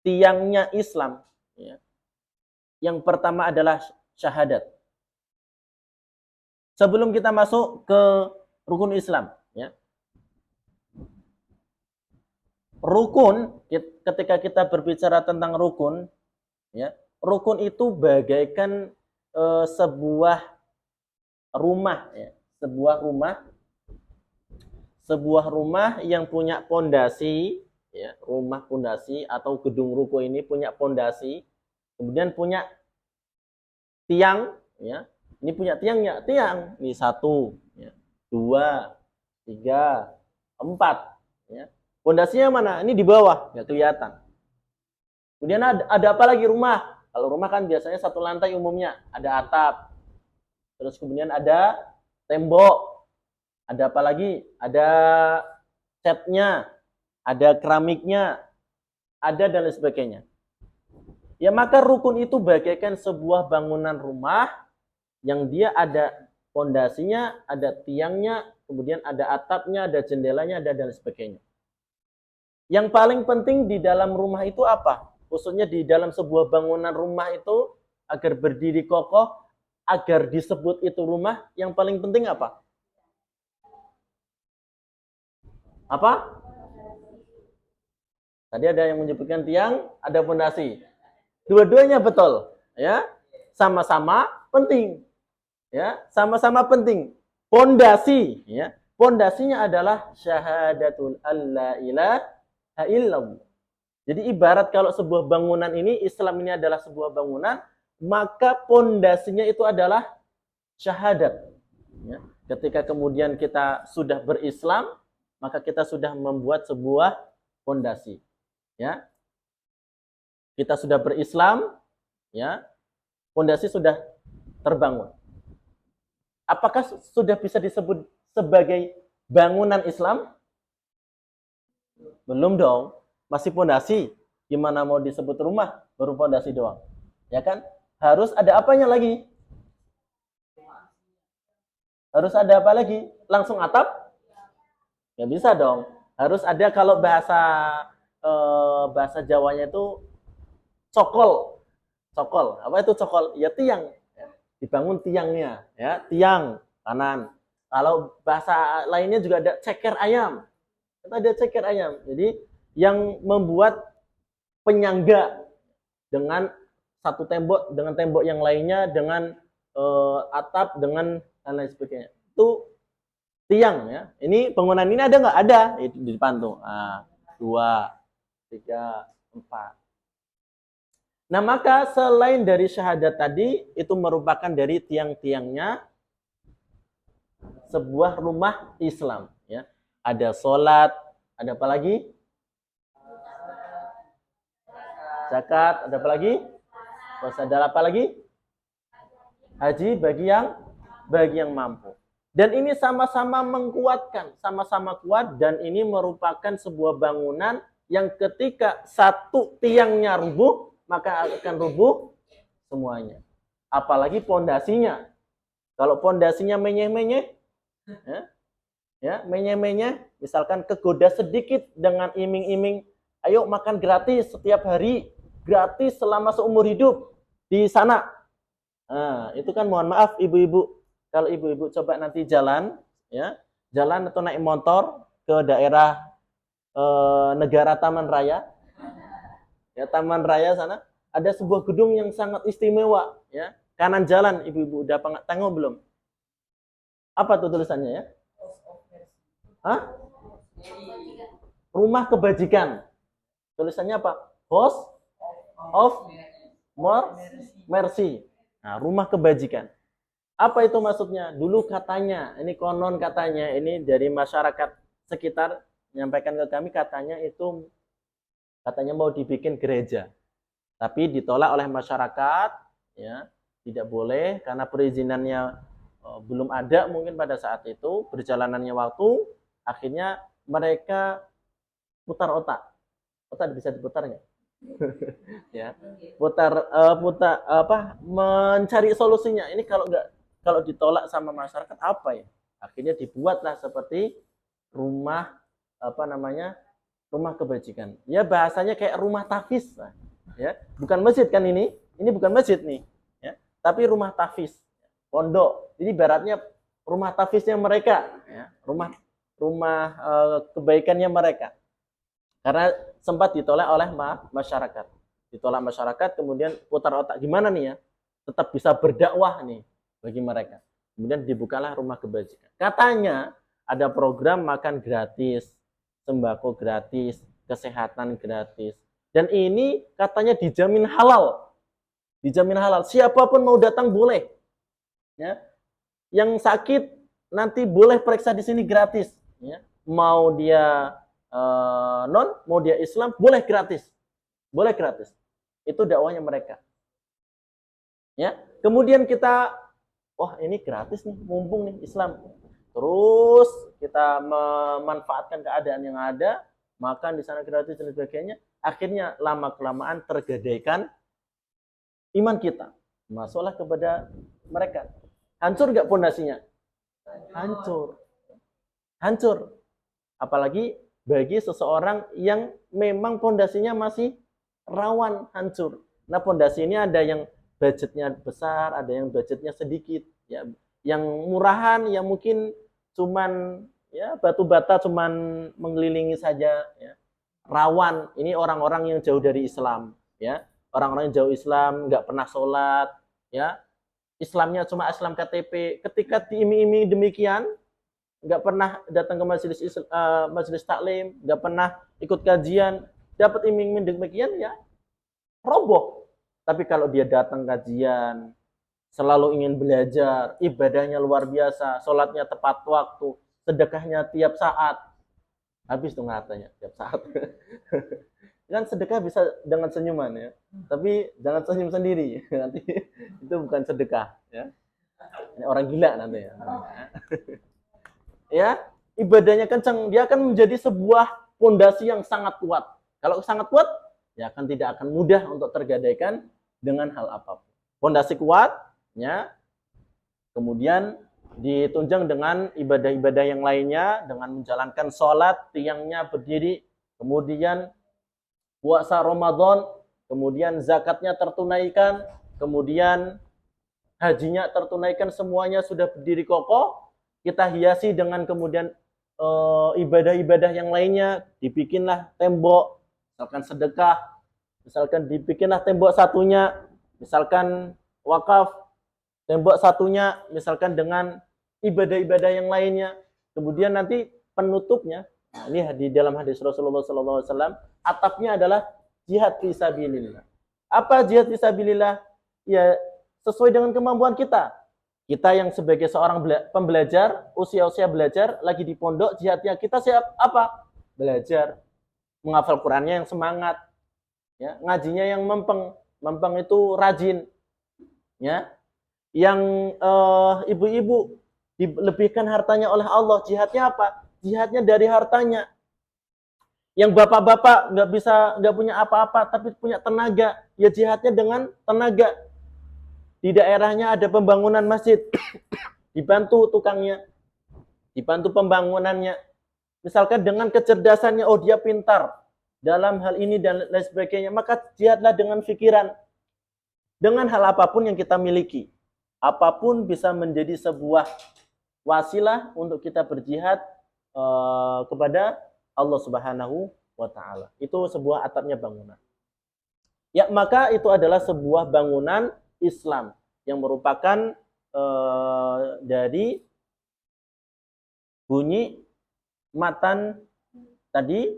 Speaker 2: tiangnya Islam, ya. Yang pertama adalah syahadat. Sebelum kita masuk ke rukun Islam, ya, Rukun, ketika kita berbicara tentang rukun, ya, rukun itu bagaikan sebuah rumah, ya, sebuah rumah yang punya pondasi, ya, rumah pondasi atau gedung ruko ini punya pondasi, kemudian punya tiang, ya, ini punya tiangnya, tiang, ini 1, ya, 2, 3, 4, ya. Pondasinya mana? Ini di bawah, nggak kelihatan. Kemudian ada apa lagi rumah? Kalau rumah kan biasanya 1 lantai umumnya, ada atap, terus kemudian ada tembok, ada apa lagi? Ada catnya, ada keramiknya, ada dan lain sebagainya. Ya maka rukun itu bagaikan sebuah bangunan rumah yang dia ada pondasinya, ada tiangnya, kemudian ada atapnya, ada jendelanya, ada dan sebagainya. Yang paling penting di dalam rumah itu apa? Khususnya di dalam sebuah bangunan rumah itu agar berdiri kokoh, agar disebut itu rumah, yang paling penting apa? Apa? Tadi ada yang menyebutkan tiang, ada pondasi. Dua-duanya betul, ya. Sama-sama penting. Ya, sama-sama penting. Pondasi, ya. Pondasinya adalah syahadatul alla ilaha illallah. Jadi ibarat kalau sebuah bangunan ini, Islam ini adalah sebuah bangunan, maka pondasinya itu adalah syahadat. Ya. Ketika kemudian kita sudah berislam, maka kita sudah membuat sebuah pondasi. Ya, kita sudah berislam, ya, pondasi sudah terbangun. Apakah sudah bisa disebut sebagai bangunan Islam? Belum dong, masih pondasi. Gimana mau disebut rumah? Baru pondasi doang. Ya kan? Harus ada apanya lagi? Harus ada apa lagi? Langsung atap? Ya bisa dong. Harus ada, kalau bahasa Jawanya itu cokol. Cokol. Apa itu cokol? Ya tiang. Dibangun tiangnya, ya, tiang kanan. Kalau bahasa lainnya juga ada ceker ayam. Ada ceker ayam. Jadi yang membuat penyangga dengan satu tembok dengan tembok yang lainnya, dengan atap, dengan dan lain sebagainya. Itu tiang, ya. Ini bangunan ini ada nggak? Ada. Itu di depan tuh. Nah, 2, 3, 4. Nah, maka selain dari syahadat tadi, itu merupakan dari tiang-tiangnya sebuah rumah Islam. Ya. Ada sholat, ada apa lagi? Zakat, ada apa lagi? Puasa, ada apa lagi? Haji bagi yang mampu. Dan ini sama-sama menguatkan, sama-sama kuat, dan ini merupakan sebuah bangunan yang ketika satu tiangnya rubuh, maka akan rubuh semuanya. Apalagi pondasinya. Kalau pondasinya menyeh-menyeh, ya, menyeh-menyeh, misalkan kegoda sedikit dengan iming-iming, ayo makan gratis setiap hari, gratis selama seumur hidup di sana. Nah, itu kan mohon maaf ibu-ibu, kalau ibu-ibu coba nanti jalan, ya, jalan atau naik motor ke daerah negara Taman Raya, ya, Taman Raya sana ada sebuah gedung yang sangat istimewa, ya, kanan jalan, ibu-ibu udah tengok belum? Apa tuh tulisannya, ya? Hah? Rumah kebajikan. Tulisannya apa? House of Mercy. Nah, rumah kebajikan. Apa itu maksudnya? Dulu katanya, ini konon katanya, ini dari masyarakat sekitar menyampaikan ke kami, katanya mau dibikin gereja. Tapi ditolak oleh masyarakat, ya, tidak boleh karena perizinannya belum ada mungkin pada saat itu, berjalanannya waktu, akhirnya mereka putar otak. Otak bisa diputar nggak? Ya, mencari solusinya. Ini kalau ditolak sama masyarakat apa ya? Akhirnya dibuatlah seperti rumah rumah kebajikan. Ya bahasanya kayak rumah tahfiz, ya. Bukan masjid kan ini? Ini bukan masjid nih, ya. Tapi rumah tahfiz, pondok. Jadi baratnya rumah tahfiznya mereka, ya. Rumah kebaikannya mereka. Karena sempat ditolak oleh masyarakat. Ditolak masyarakat, kemudian putar otak, gimana nih ya, tetap bisa berdakwah nih bagi mereka. Kemudian dibukalah rumah kebajikan. Katanya ada program makan gratis, sembako gratis, kesehatan gratis. Dan ini katanya dijamin halal. Dijamin halal. Siapapun mau datang boleh. Ya. Yang sakit nanti boleh periksa di sini gratis. Ya. Mau dia non, mau dia Islam, boleh gratis. Boleh gratis. Itu dakwahnya mereka. Ya. Kemudian kita, wah ini gratis nih, mumpung nih Islam. Terus kita memanfaatkan keadaan yang ada, makan di sana gratis dan sebagainya. Akhirnya lama kelamaan tergadaikan iman kita. Masuklah kepada mereka. Hancur nggak pondasinya? Hancur. Hancur. Apalagi bagi seseorang yang memang pondasinya masih rawan hancur. Nah, pondasi ini ada yang budgetnya besar, ada yang budgetnya sedikit. Ya, yang murahan, yang mungkin cuman ya batu bata cuman mengelilingi saja. Ya. Rawan. Ini orang-orang yang jauh dari Islam. Ya, orang-orang yang jauh Islam, nggak pernah sholat. Ya, Islamnya cuma Islam KTP. Ketika diiming-iming demikian, nggak pernah datang ke majelis taklim, nggak pernah ikut kajian, dapat iming-iming demikian ya roboh. Tapi kalau dia datang kajian, selalu ingin belajar, ibadahnya luar biasa, sholatnya tepat waktu, sedekahnya tiap saat, habis tuh ngatanya tiap saat. Kan sedekah bisa dengan senyuman ya, tapi jangan senyum sendiri, nanti itu bukan sedekah ya. Ini orang gila nanti ya. Ya, ibadahnya kencang, dia akan menjadi sebuah pondasi yang sangat kuat. Kalau sangat kuat, ya akan tidak akan mudah untuk tergadaikan dengan hal apapun. Pondasi kuat, ya, kemudian ditunjang dengan ibadah-ibadah yang lainnya, dengan menjalankan sholat, tiangnya berdiri, kemudian puasa Ramadan, kemudian zakatnya tertunaikan, kemudian hajinya tertunaikan, semuanya sudah berdiri kokoh. Kita hiasi dengan kemudian ibadah-ibadah yang lainnya, dibikinlah tembok, misalkan sedekah, misalkan dibikinlah tembok satunya, misalkan wakaf, tembok satunya, misalkan dengan ibadah-ibadah yang lainnya. Kemudian nanti penutupnya, nah ini di dalam hadis Rasulullah SAW, atapnya adalah jihad fisabilillah. Apa jihad fisabilillah? Ya sesuai dengan kemampuan kita. Kita yang sebagai seorang pembelajar, usia-usia belajar, lagi di pondok, jihadnya kita siap apa? Belajar. Menghafal Qurannya yang semangat. Ya, ngajinya yang mempeng. Mempeng itu rajin. Ya. Yang ibu-ibu dilebihkan hartanya oleh Allah. Jihadnya apa? Jihadnya dari hartanya. Yang bapak-bapak nggak punya apa-apa, tapi punya tenaga. Ya jihadnya dengan tenaga. Di daerahnya ada pembangunan masjid, dibantu tukangnya, dibantu pembangunannya. Misalkan dengan kecerdasannya, oh dia pintar dalam hal ini dan lain sebagainya, maka jihadlah dengan pikiran. Dengan hal apapun yang kita miliki, apapun bisa menjadi sebuah wasilah untuk kita berjihad kepada Allah Subhanahu wa Ta'ala. Itu sebuah atapnya bangunan. Ya, maka itu adalah sebuah bangunan Islam yang merupakan dari bunyi matan tadi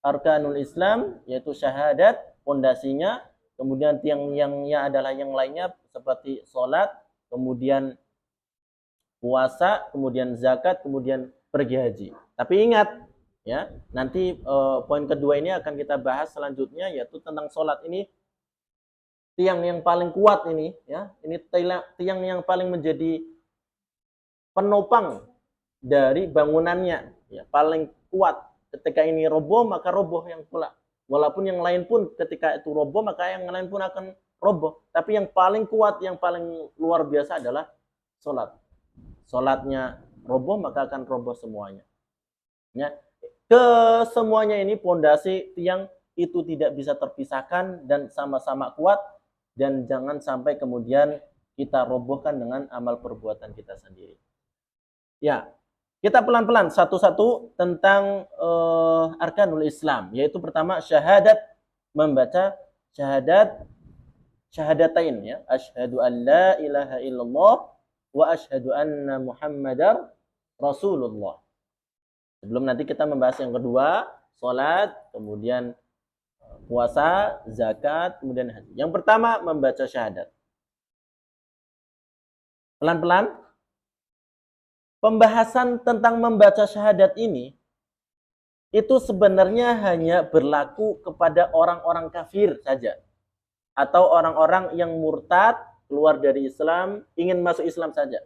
Speaker 2: arkanul Islam, yaitu syahadat, pondasinya, kemudian tiang-tiangnya adalah yang lainnya seperti sholat, kemudian puasa, kemudian zakat, kemudian pergi haji. Tapi ingat ya, nanti poin kedua ini akan kita bahas selanjutnya, yaitu tentang sholat ini. Tiang yang paling kuat ini, ya, ini tiang yang paling menjadi penopang dari bangunannya, ya, paling kuat. Ketika ini roboh, maka roboh yang pula. Walaupun yang lain pun ketika itu roboh, maka yang lain pun akan roboh. Tapi yang paling kuat, yang paling luar biasa adalah sholat. Sholatnya roboh, maka akan roboh semuanya. Ya, kesemuanya ini pondasi tiang itu tidak bisa terpisahkan dan sama-sama kuat. Dan jangan sampai kemudian kita robohkan dengan amal perbuatan kita sendiri. Ya, Kita pelan-pelan satu-satu tentang arkanul Islam, yaitu pertama syahadat, membaca syahadatain ya, asyhadu an la ilaha illallah wa asyhadu anna muhammadar rasulullah. Sebelum nanti kita membahas yang kedua, salat, kemudian puasa, zakat, kemudian haji. Yang pertama membaca syahadat. Pelan-pelan. Pembahasan tentang membaca syahadat ini itu sebenarnya hanya berlaku kepada orang-orang kafir saja, atau orang-orang yang murtad, keluar dari Islam, ingin masuk Islam saja,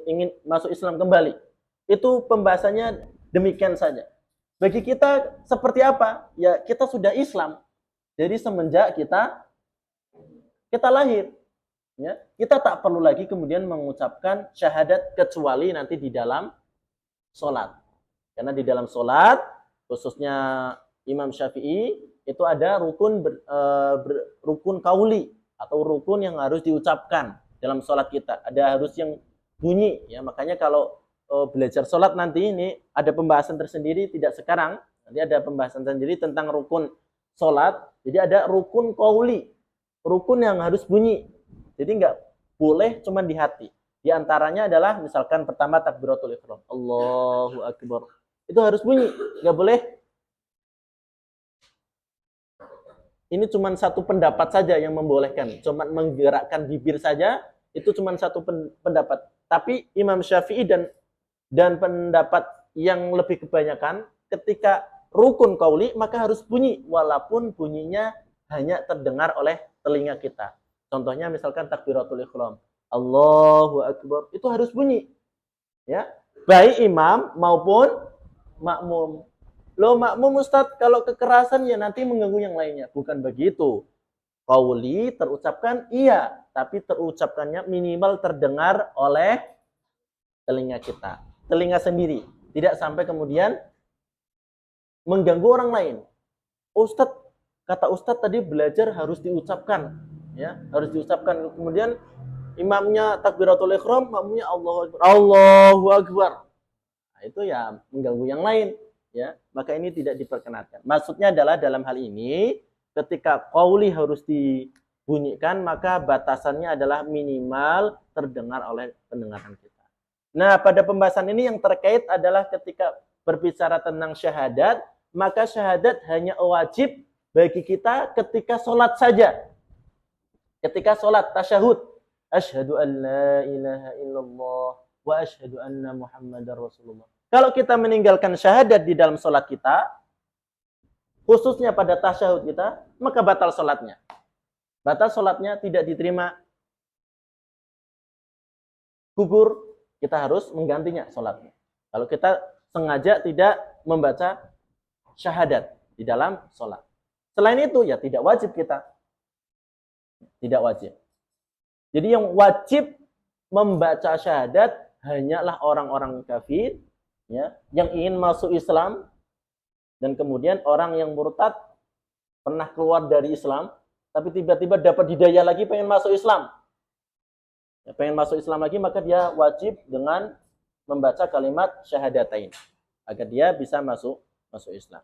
Speaker 2: ingin masuk Islam kembali. Itu pembahasannya demikian saja. Bagi kita seperti apa? Ya, kita sudah Islam. Jadi semenjak kita lahir, ya, kita tak perlu lagi kemudian mengucapkan syahadat kecuali nanti di dalam sholat. Karena di dalam sholat, khususnya Imam Syafi'i, itu ada rukun kauli atau rukun yang harus diucapkan dalam sholat kita. Ada harus yang bunyi, ya. Makanya kalau belajar sholat nanti ini ada pembahasan tersendiri, tidak sekarang. Nanti ada pembahasan sendiri tentang rukun sholat. Jadi ada rukun kauli, rukun yang harus bunyi. Jadi nggak boleh cuma di hati. Di antaranya adalah misalkan pertama takbiratul ihram, Allahu akbar. Itu harus bunyi, nggak boleh. Ini cuma satu pendapat saja yang membolehkan, cuma menggerakkan bibir saja, itu cuma satu pendapat. Tapi Imam Syafi'i dan pendapat yang lebih kebanyakan, ketika rukun qauli maka harus bunyi, walaupun bunyinya hanya terdengar oleh telinga kita. Contohnya misalkan takbiratul ihram, Allahu akbar, itu harus bunyi. Ya, baik imam maupun makmum. Loh makmum Ustadz, kalau kekerasan ya nanti mengganggu yang lainnya. Bukan begitu. Qauli terucapkan iya, tapi terucapkannya minimal terdengar oleh telinga kita, telinga sendiri. Tidak sampai kemudian mengganggu orang lain. Ustadz, kata Ustadz tadi belajar harus diucapkan. Ya, harus diucapkan. Kemudian imamnya takbiratul ihram, makmumnya Allahu akbar. Allahu akbar. Nah, itu ya mengganggu yang lain, ya. Maka ini tidak diperkenankan. Maksudnya adalah dalam hal ini ketika qauli harus dibunyikan, maka batasannya adalah minimal terdengar oleh pendengaran kita. Nah, pada pembahasan ini yang terkait adalah ketika berbicara tentang syahadat, maka syahadat hanya wajib bagi kita ketika sholat saja. Ketika sholat tasyahud, asyhadu an la ilaha illallah wa asyhadu anna muhammadar rasulullah. Kalau kita meninggalkan syahadat di dalam sholat kita, khususnya pada tasyahud kita, maka batal sholatnya. Batal sholatnya, tidak diterima, gugur, kita harus menggantinya sholatnya. Kalau kita sengaja tidak membaca syahadat di dalam sholat. Selain itu, ya tidak wajib kita. Tidak wajib. Jadi yang wajib membaca syahadat hanyalah orang-orang kafir, ya, yang ingin masuk Islam, dan kemudian orang yang murtad pernah keluar dari Islam, tapi tiba-tiba dapat hidayah lagi pengen masuk Islam. Ya, pengen masuk Islam lagi, maka dia wajib dengan membaca kalimat syahadatain agar dia bisa masuk Islam.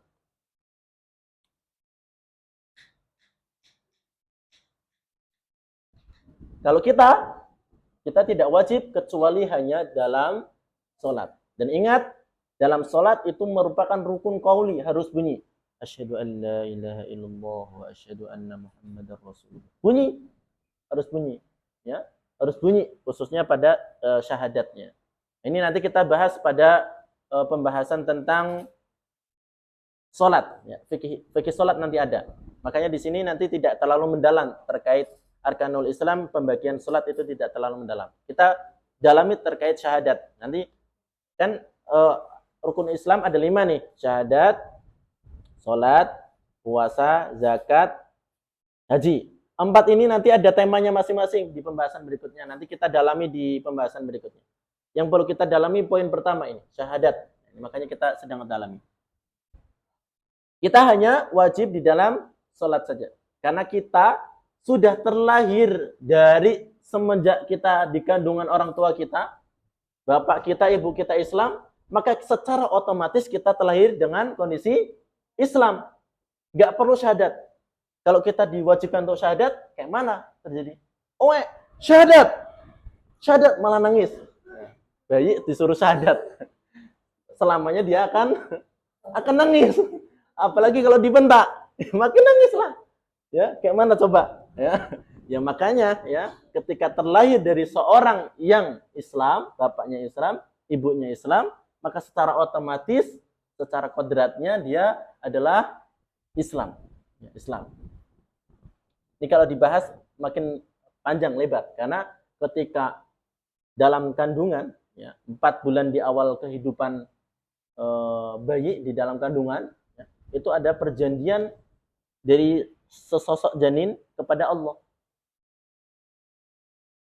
Speaker 2: Kalau kita tidak wajib kecuali hanya dalam sholat. Dan ingat, dalam sholat itu merupakan rukun qauli, harus bunyi. Asyhadu an la ilaha illallah wa asyhadu anna muhammadar rasulullah. Bunyi, harus bunyi. Ya, harus bunyi, khususnya pada syahadatnya. Ini nanti kita bahas pada pembahasan tentang sholat. Ya, fikih sholat nanti ada. Makanya di sini nanti tidak terlalu mendalam terkait arkanul Islam, pembagian sholat itu tidak terlalu mendalam. Kita dalami terkait syahadat. Nanti kan rukun Islam ada 5 nih. Syahadat, sholat, puasa, zakat, haji. 4 ini nanti ada temanya masing-masing di pembahasan berikutnya. Nanti kita dalami di pembahasan berikutnya. Yang perlu kita dalami poin pertama ini, syahadat. Makanya kita sedang dalami. Kita hanya wajib di dalam sholat saja. Karena kita sudah terlahir dari semenjak kita di kandungan orang tua kita, bapak kita, ibu kita Islam, maka secara otomatis kita terlahir dengan kondisi Islam. Nggak perlu syahadat. Kalau kita diwajibkan untuk syahadat, kayak mana terjadi? Oh, syahadat. Syahadat malah nangis. Bayi disuruh syahadat. Selamanya dia akan nangis. Apalagi kalau dibentak, makin nangis lah. Ya, kayak mana coba? Ya makanya ya, ketika terlahir dari seorang yang Islam, bapaknya Islam, ibunya Islam, maka secara otomatis, secara kodratnya dia adalah Islam. Ya, Islam. Ini kalau dibahas makin panjang lebar, karena ketika dalam kandungan, ya, 4 bulan di awal kehidupan bayi di dalam kandungan, ya, itu ada perjanjian dari sesosok janin kepada Allah.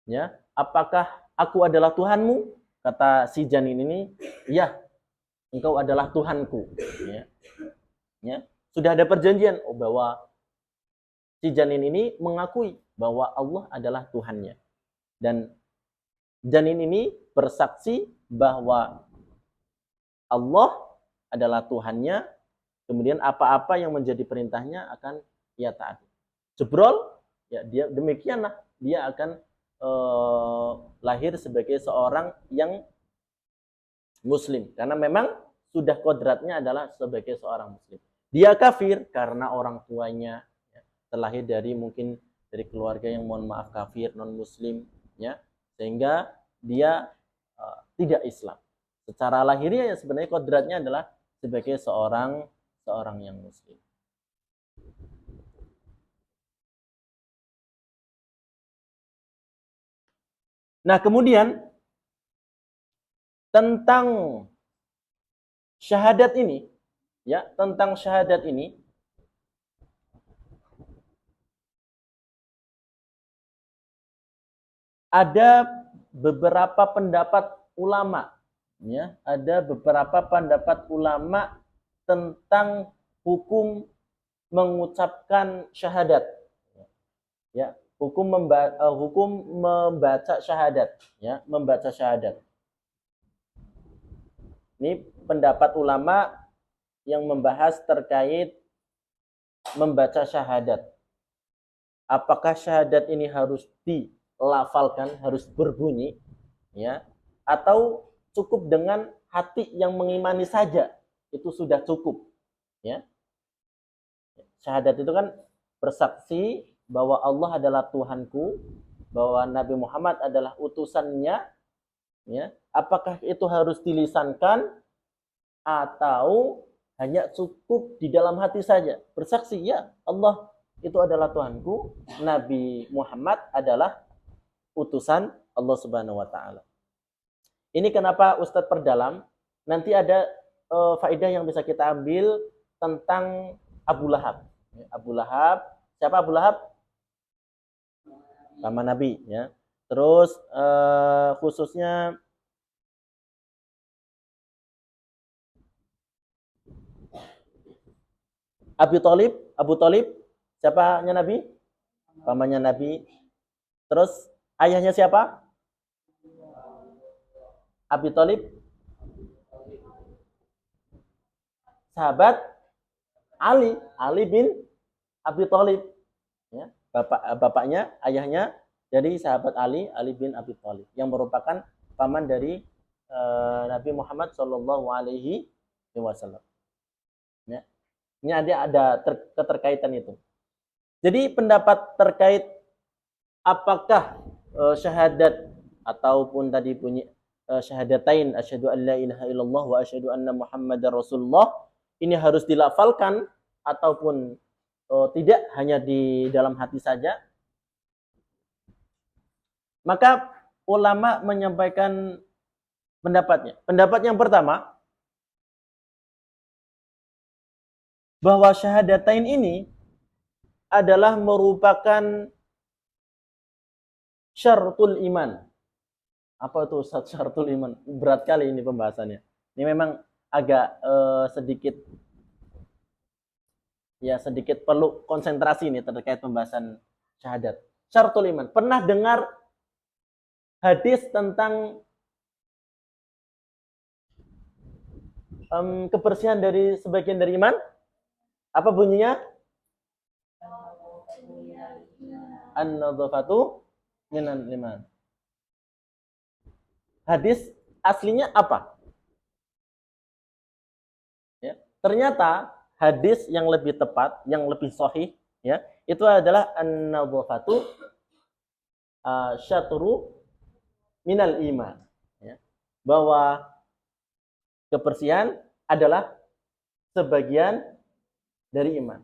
Speaker 2: Ya, apakah aku adalah Tuhanmu? Kata si janin ini, ya, engkau adalah Tuhanku. Ya. Ya. Sudah ada perjanjian bahwa si janin ini mengakui bahwa Allah adalah Tuhannya. Dan janin ini bersaksi bahwa Allah adalah Tuhannya, kemudian apa-apa yang menjadi perintahnya akan ia taati. Jebrol, ya dia demikianlah dia akan lahir sebagai seorang yang Muslim, karena memang sudah kodratnya adalah sebagai seorang Muslim. Dia kafir karena orang tuanya ya, terlahir dari mungkin dari keluarga yang mohon maaf kafir, non Muslim, ya, sehingga dia tidak Islam. Secara lahiriah ya sebenarnya kodratnya adalah sebagai seorang yang Muslim. Nah, kemudian tentang syahadat ini, ya, tentang syahadat ini ada beberapa pendapat ulama, ya, ada beberapa pendapat ulama tentang hukum mengucapkan syahadat, ya, hukum membaca syahadat, ya, membaca syahadat. Ini pendapat ulama yang membahas terkait membaca syahadat. Apakah syahadat ini harus dilafalkan, harus berbunyi, ya, atau cukup dengan hati yang mengimani saja, itu sudah cukup, ya. Syahadat itu kan bersaksi bahwa Allah adalah Tuhanku, bahwa Nabi Muhammad adalah utusannya, ya. Apakah itu harus dilisankan atau hanya cukup di dalam hati saja? Bersaksi, ya, Allah itu adalah Tuhanku, Nabi Muhammad adalah utusan Allah Subhanahu wa taala. Ini kenapa Ustadz perdalam, nanti ada faedah yang bisa kita ambil tentang Abu Lahab. Abu Lahab, siapa Abu Lahab? Paman Nabi, ya. Terus khususnya Abu Talib, siapanya Nabi? Pamannya Nabi. Terus ayahnya siapa? Abu Talib, sahabat Ali bin Abi Thalib, ya, bapaknya, ayahnya dari sahabat Ali bin Abi Thalib, yang merupakan paman dari Nabi Muhammad Shallallahu Alaihi Wasallam. Ya. Ini ada keterkaitan itu. Jadi pendapat terkait apakah syahadat ataupun tadi bunyi syahadatain asyhadu an la ilaha illallah wa asyhadu anna muhammadar rasulullah ini harus dilafalkan ataupun tidak, hanya di dalam hati saja, maka ulama menyampaikan pendapatnya. Pendapat yang pertama, bahwa syahadatain ini adalah merupakan syaratul iman. Apa itu syaratul iman? Berat kali ini pembahasannya. Ini memang agak sedikit perlu konsentrasi nih terkait pembahasan syahadat. Syaratul iman. Pernah dengar hadis tentang kebersihan dari sebagian dari iman? Apa bunyinya? An-nadhafatu minal iman. Hadis aslinya apa? Ya. Ternyata hadis yang lebih tepat, yang lebih sahih, ya, itu adalah an-nadhafatu syatru minal iman. Ya. Bahwa kebersihan adalah sebagian dari iman.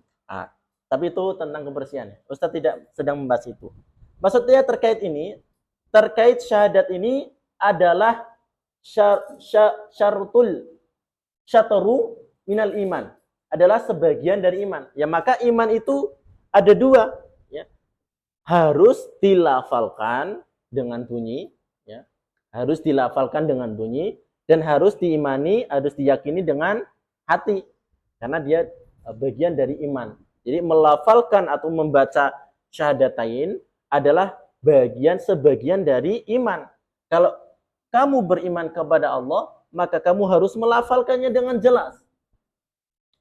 Speaker 2: Tapi itu tentang kebersihan. Ustaz tidak sedang membahas itu. Maksudnya terkait ini, terkait syahadat ini adalah syartul syatru minal iman, adalah sebagian dari iman. Ya, maka iman itu ada dua, ya. Harus dilafalkan dengan bunyi, ya. Harus dilafalkan dengan bunyi dan harus diimani, harus diyakini dengan hati. Karena dia bagian dari iman. Jadi melafalkan atau membaca syahadatain adalah sebagian dari iman. Kalau kamu beriman kepada Allah, maka kamu harus melafalkannya dengan jelas.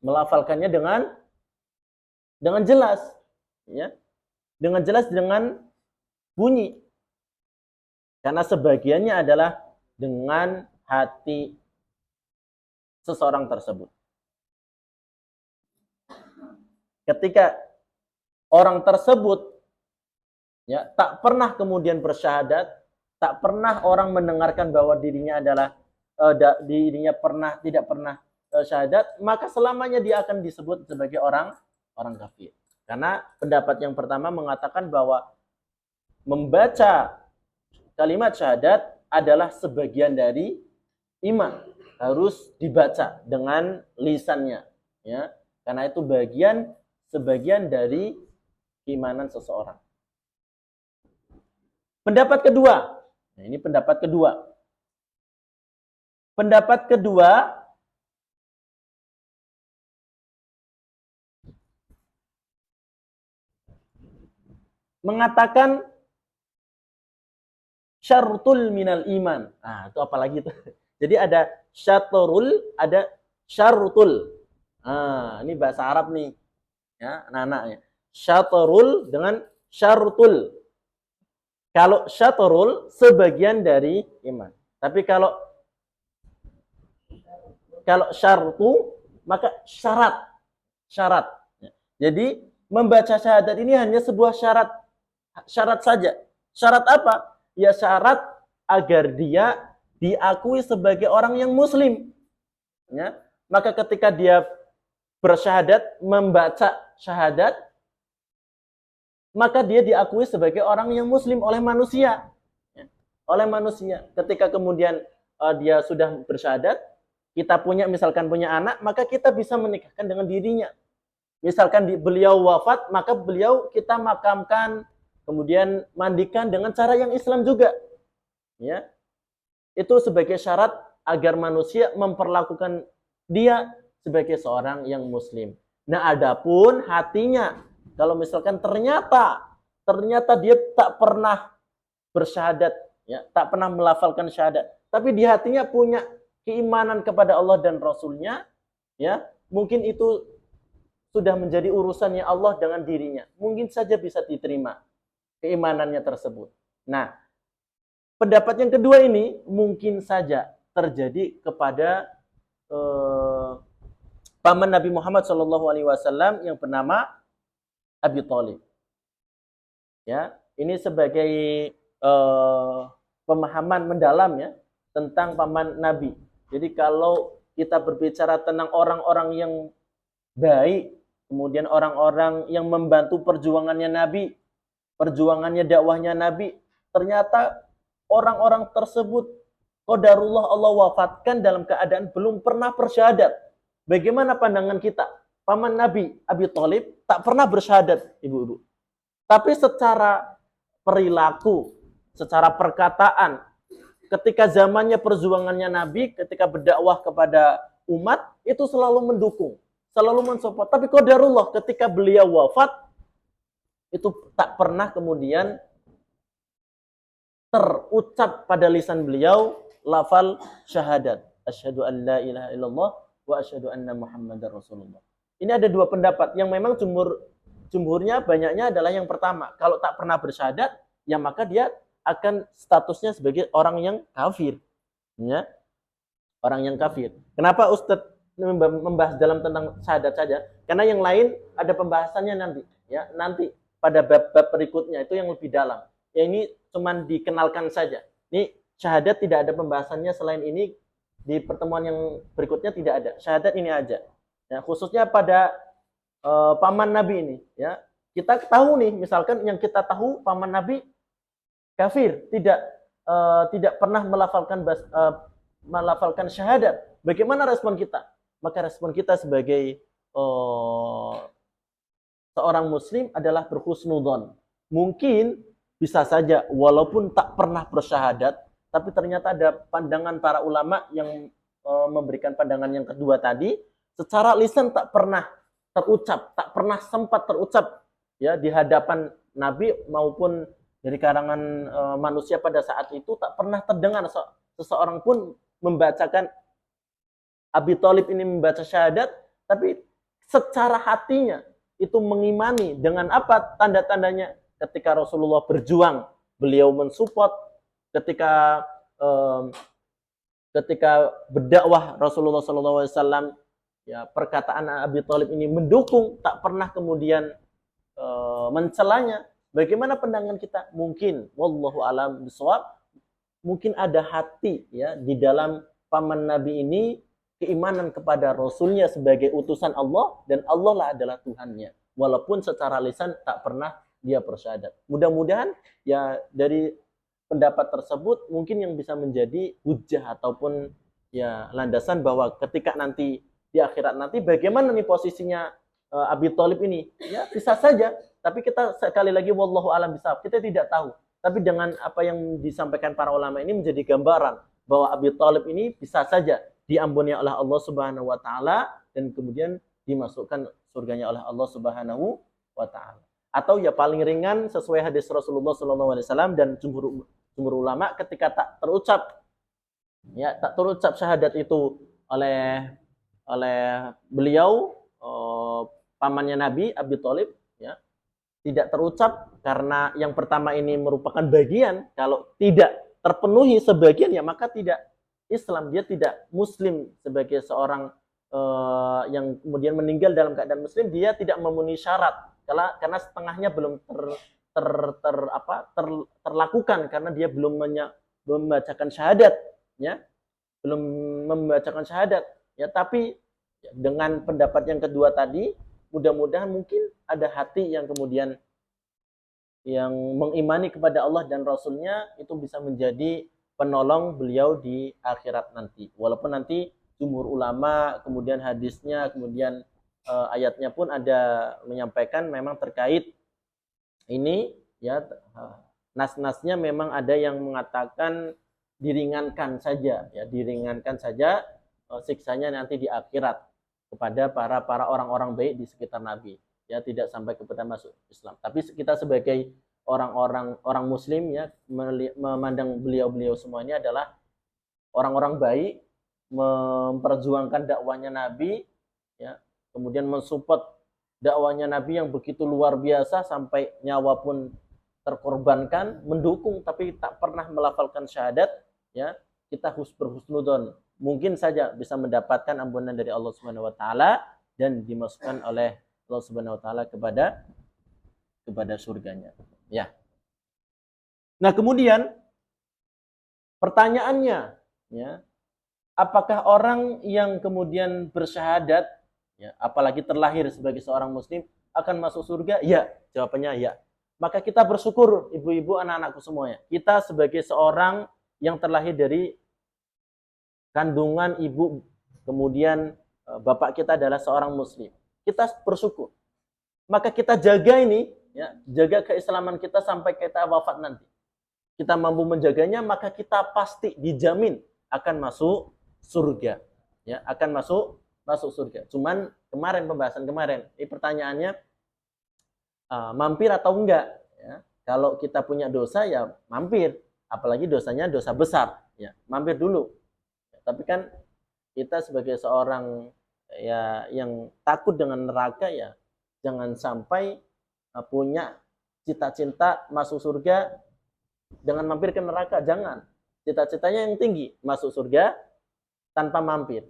Speaker 2: Melafalkannya dengan jelas, ya. Dengan jelas, dengan bunyi. Karena sebagiannya adalah dengan hati seseorang tersebut. Ketika orang tersebut, ya, tak pernah kemudian bersyahadat, tak pernah orang mendengarkan bahwa dirinya adalah tidak pernah syahadat, maka selamanya dia akan disebut sebagai orang kafir. Karena pendapat yang pertama mengatakan bahwa membaca kalimat syahadat adalah sebagian dari iman, harus dibaca dengan lisannya, ya. Karena itu sebagian dari keimanan seseorang. Pendapat kedua. Nah, ini pendapat kedua. Pendapat kedua mengatakan syartul minal iman. Nah, itu apalagi itu. Jadi ada syatrul, ada syartul. Ini bahasa Arab nih. Ya, anak-anaknya. Syatrul dengan syartul. Kalau syatrul sebagian dari iman. Tapi kalau syartu maka syarat. Syarat. Jadi membaca syahadat ini hanya sebuah syarat. Syarat saja. Syarat apa? Ya syarat agar dia diakui sebagai orang yang muslim. Ya. Maka ketika dia bersyahadat, membaca syahadat, maka dia diakui sebagai orang yang muslim oleh manusia. Ya. Oleh manusia. Ketika kemudian dia sudah bersyahadat, kita misalkan punya anak, maka kita bisa menikahkan dengan dirinya. Misalkan beliau wafat, maka beliau kita makamkan, kemudian mandikan dengan cara yang Islam juga. Ya. Itu sebagai syarat agar manusia memperlakukan dia sebagai seorang yang muslim. Nah, adapun hatinya, kalau misalkan ternyata dia tak pernah bersyahadat, ya, tak pernah melafalkan syahadat, tapi di hatinya punya keimanan kepada Allah dan Rasulnya, ya, mungkin itu sudah menjadi urusannya Allah dengan dirinya. Mungkin saja bisa diterima keimanannya tersebut. Nah, pendapat yang kedua ini mungkin saja terjadi kepada paman Nabi Muhammad SAW yang bernama Abi Thalib. Ya, ini sebagai pemahaman mendalam, ya, tentang paman Nabi. Jadi kalau kita berbicara tentang orang-orang yang baik, kemudian orang-orang yang membantu perjuangannya Nabi, perjuangannya dakwahnya Nabi, ternyata orang-orang tersebut qadarullah Allah wafatkan dalam keadaan belum pernah bersyahadat. Bagaimana pandangan kita? Paman Nabi Abi Thalib tak pernah bersyahadat, ibu-ibu. Tapi secara perilaku, secara perkataan, ketika zamannya perjuangannya Nabi, ketika berdakwah kepada umat, itu selalu mendukung, selalu mensupport. Tapi qadarullah ketika beliau wafat, itu tak pernah kemudian terucap pada lisan beliau lafal syahadat. Asyhadu an la ilaha illallah wa asyhadu anna Muhammadar Rasulullah. Ini ada dua pendapat yang memang jumhurnya banyaknya adalah yang pertama. Kalau tak pernah bersyahadat, ya maka dia akan statusnya sebagai orang yang kafir. Ya, orang yang kafir. Kenapa Ustadz membahas dalam tentang syahadat saja? Karena yang lain ada pembahasannya nanti. Ya, nanti pada bab-bab berikutnya itu yang lebih dalam. Ya ini cuman dikenalkan saja. Ini syahadat tidak ada pembahasannya selain ini di pertemuan yang berikutnya tidak ada. Syahadat ini aja. Ya, khususnya pada paman Nabi ini. Ya, kita tahu nih, misalkan yang kita tahu paman Nabi kafir, tidak pernah melafalkan syahadat. Bagaimana respon kita? Maka respon kita sebagai seorang muslim adalah berhusnudzon. Mungkin bisa saja walaupun tak pernah bersyahadat, tapi ternyata ada pandangan para ulama yang memberikan pandangan yang kedua tadi, secara lisan tak pernah terucap, tak pernah sempat terucap ya di hadapan Nabi maupun dari karangan manusia pada saat itu, tak pernah terdengar seseorang pun membacakan Abi Thalib ini membaca syahadat, tapi secara hatinya itu mengimani dengan apa tanda-tandanya ketika Rasulullah berjuang, beliau mensupport ketika berdakwah Rasulullah SAW, ya perkataan Abi Thalib ini mendukung, tak pernah kemudian mencelanya. Bagaimana pandangan kita? Mungkin wallahu alam bishawab, mungkin ada hati ya di dalam paman Nabi ini keimanan kepada Rasulnya sebagai utusan Allah, dan Allah lah adalah Tuhannya. Walaupun secara lisan tak pernah dia bersyahadat. Mudah-mudahan ya dari pendapat tersebut mungkin yang bisa menjadi hujah ataupun ya landasan bahwa ketika nanti di akhirat nanti bagaimana nih posisinya Abi Thalib ini? Ya bisa saja, tapi kita sekali lagi wallahu alam bishawab, kita tidak tahu. Tapi dengan apa yang disampaikan para ulama ini menjadi gambaran bahwa Abi Thalib ini bisa saja diampuni oleh Allah Subhanahu wa taala dan kemudian dimasukkan surganya oleh Allah Subhanahu wa taala. Atau ya paling ringan sesuai hadis Rasulullah SAW dan jumhur ulama, ketika tak terucap syahadat itu oleh beliau pamannya Nabi Abi Thalib, ya tidak terucap karena yang pertama ini merupakan bagian, kalau tidak terpenuhi sebagian ya maka tidak Islam, dia tidak muslim sebagai seorang yang kemudian meninggal dalam keadaan muslim, dia tidak memenuhi syarat karena setengahnya belum terlakukan karena dia belum membacakan syahadat, ya belum membacakan syahadat, ya. Tapi dengan pendapat yang kedua tadi, mudah-mudahan mungkin ada hati yang kemudian yang mengimani kepada Allah dan Rasulnya, itu bisa menjadi penolong beliau di akhirat nanti. Walaupun nanti jumhur ulama, kemudian hadisnya, kemudian ayatnya pun ada menyampaikan memang terkait ini, ya nas-nasnya memang ada yang mengatakan diringankan saja, ya diringankan saja siksanya nanti di akhirat kepada para orang-orang baik di sekitar Nabi, ya tidak sampai kepada masuk Islam. Tapi kita sebagai orang muslim ya memandang beliau-beliau semuanya adalah orang-orang baik, memperjuangkan dakwahnya Nabi, ya kemudian mensupport dakwahnya Nabi yang begitu luar biasa sampai nyawa pun terkorbankan, mendukung tapi tak pernah melafalkan syahadat, ya kita berhusnudzon, mungkin saja bisa mendapatkan ampunan dari Allah Subhanahu wa taala dan dimasukkan oleh Allah Subhanahu wa taala kepada surganya, ya. Nah, kemudian pertanyaannya, ya, apakah orang yang kemudian bersyahadat, ya, apalagi terlahir sebagai seorang muslim, akan masuk surga? Ya, jawabannya ya. Maka kita bersyukur, ibu-ibu, anak-anakku semuanya. Kita sebagai seorang yang terlahir dari kandungan ibu, kemudian bapak kita adalah seorang muslim. Kita bersyukur. Maka kita jaga ini, ya, jaga keislaman kita sampai kita wafat nanti. Kita mampu menjaganya, maka kita pasti dijamin akan masuk surga. Ya, akan masuk surga. Cuman pembahasan kemarin, ini pertanyaannya mampir atau enggak, ya. Kalau kita punya dosa ya mampir, apalagi dosanya dosa besar, ya mampir dulu. Ya, tapi kan kita sebagai seorang ya yang takut dengan neraka ya jangan sampai punya cita-cita masuk surga dengan mampir ke neraka, jangan. Cita-citanya yang tinggi, masuk surga tanpa mampir,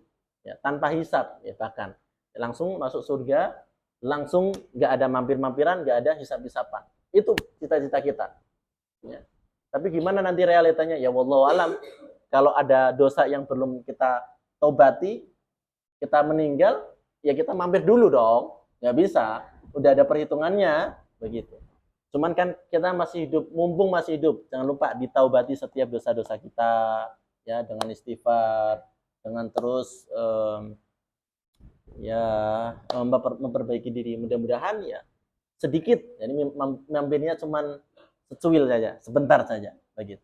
Speaker 2: ya, tanpa hisab, ya, bahkan langsung masuk surga, langsung nggak ada mampir-mampiran, nggak ada hisab-hisaban. Itu cita-cita kita. Ya. Tapi gimana nanti realitanya? Ya wallahu alam. Kalau ada dosa yang belum kita tobati, kita meninggal, ya kita mampir dulu dong. Nggak bisa. Udah ada perhitungannya, begitu. Cuman kan kita masih hidup, mumpung masih hidup, jangan lupa ditaubati setiap dosa-dosa kita, ya dengan istighfar, dengan terus ya memperbaiki diri. Mudah-mudahan ya sedikit, jadi mampirnya cuman secuil saja, sebentar saja, begitu.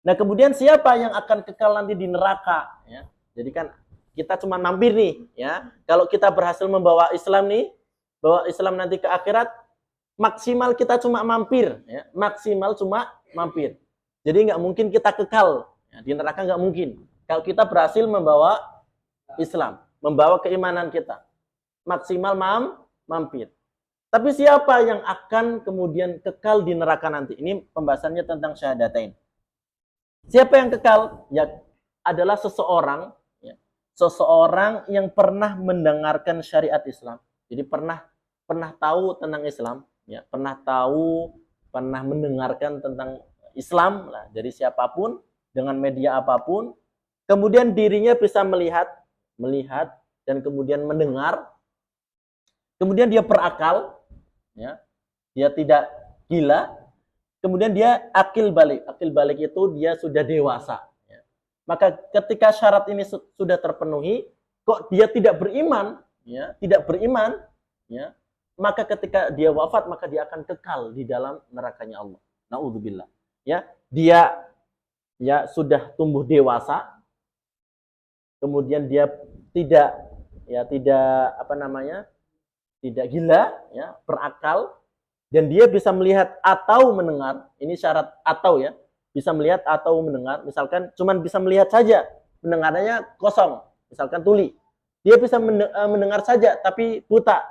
Speaker 2: Nah kemudian siapa yang akan kekal nanti di neraka? Ya, jadi kan kita cuma mampir nih, ya. Kalau kita berhasil membawa Islam nih, bawa Islam nanti ke akhirat, maksimal kita cuma mampir, ya. Maksimal cuma mampir. Jadi nggak mungkin kita kekal, ya. Di neraka nggak mungkin. Kalau kita berhasil membawa Islam, membawa keimanan kita, maksimal mampir. Tapi siapa yang akan kemudian kekal di neraka nanti? Ini pembahasannya tentang syahadatain. Siapa yang kekal? Ya adalah seseorang, ya, seseorang yang pernah mendengarkan syariat Islam. Jadi pernah tahu tentang Islam, ya, pernah tahu, pernah mendengarkan tentang Islam lah. Jadi siapapun dengan media apapun, kemudian dirinya bisa melihat dan kemudian mendengar, kemudian dia berakal, ya, dia tidak gila, kemudian dia akil balik. Akil balik itu dia sudah dewasa. Ya. Maka ketika syarat ini sudah terpenuhi, kok dia tidak beriman, ya, ya, maka ketika dia wafat maka dia akan kekal di dalam nerakanya Allah. Naudzubillah. Ya, dia ya sudah tumbuh dewasa, kemudian dia tidak tidak gila, ya, berakal, dan dia bisa melihat atau mendengar. Ini syarat atau, ya, bisa melihat atau mendengar. Misalkan cuman bisa melihat saja, mendengarnya kosong, misalkan tuli. Dia bisa mendengar saja tapi buta,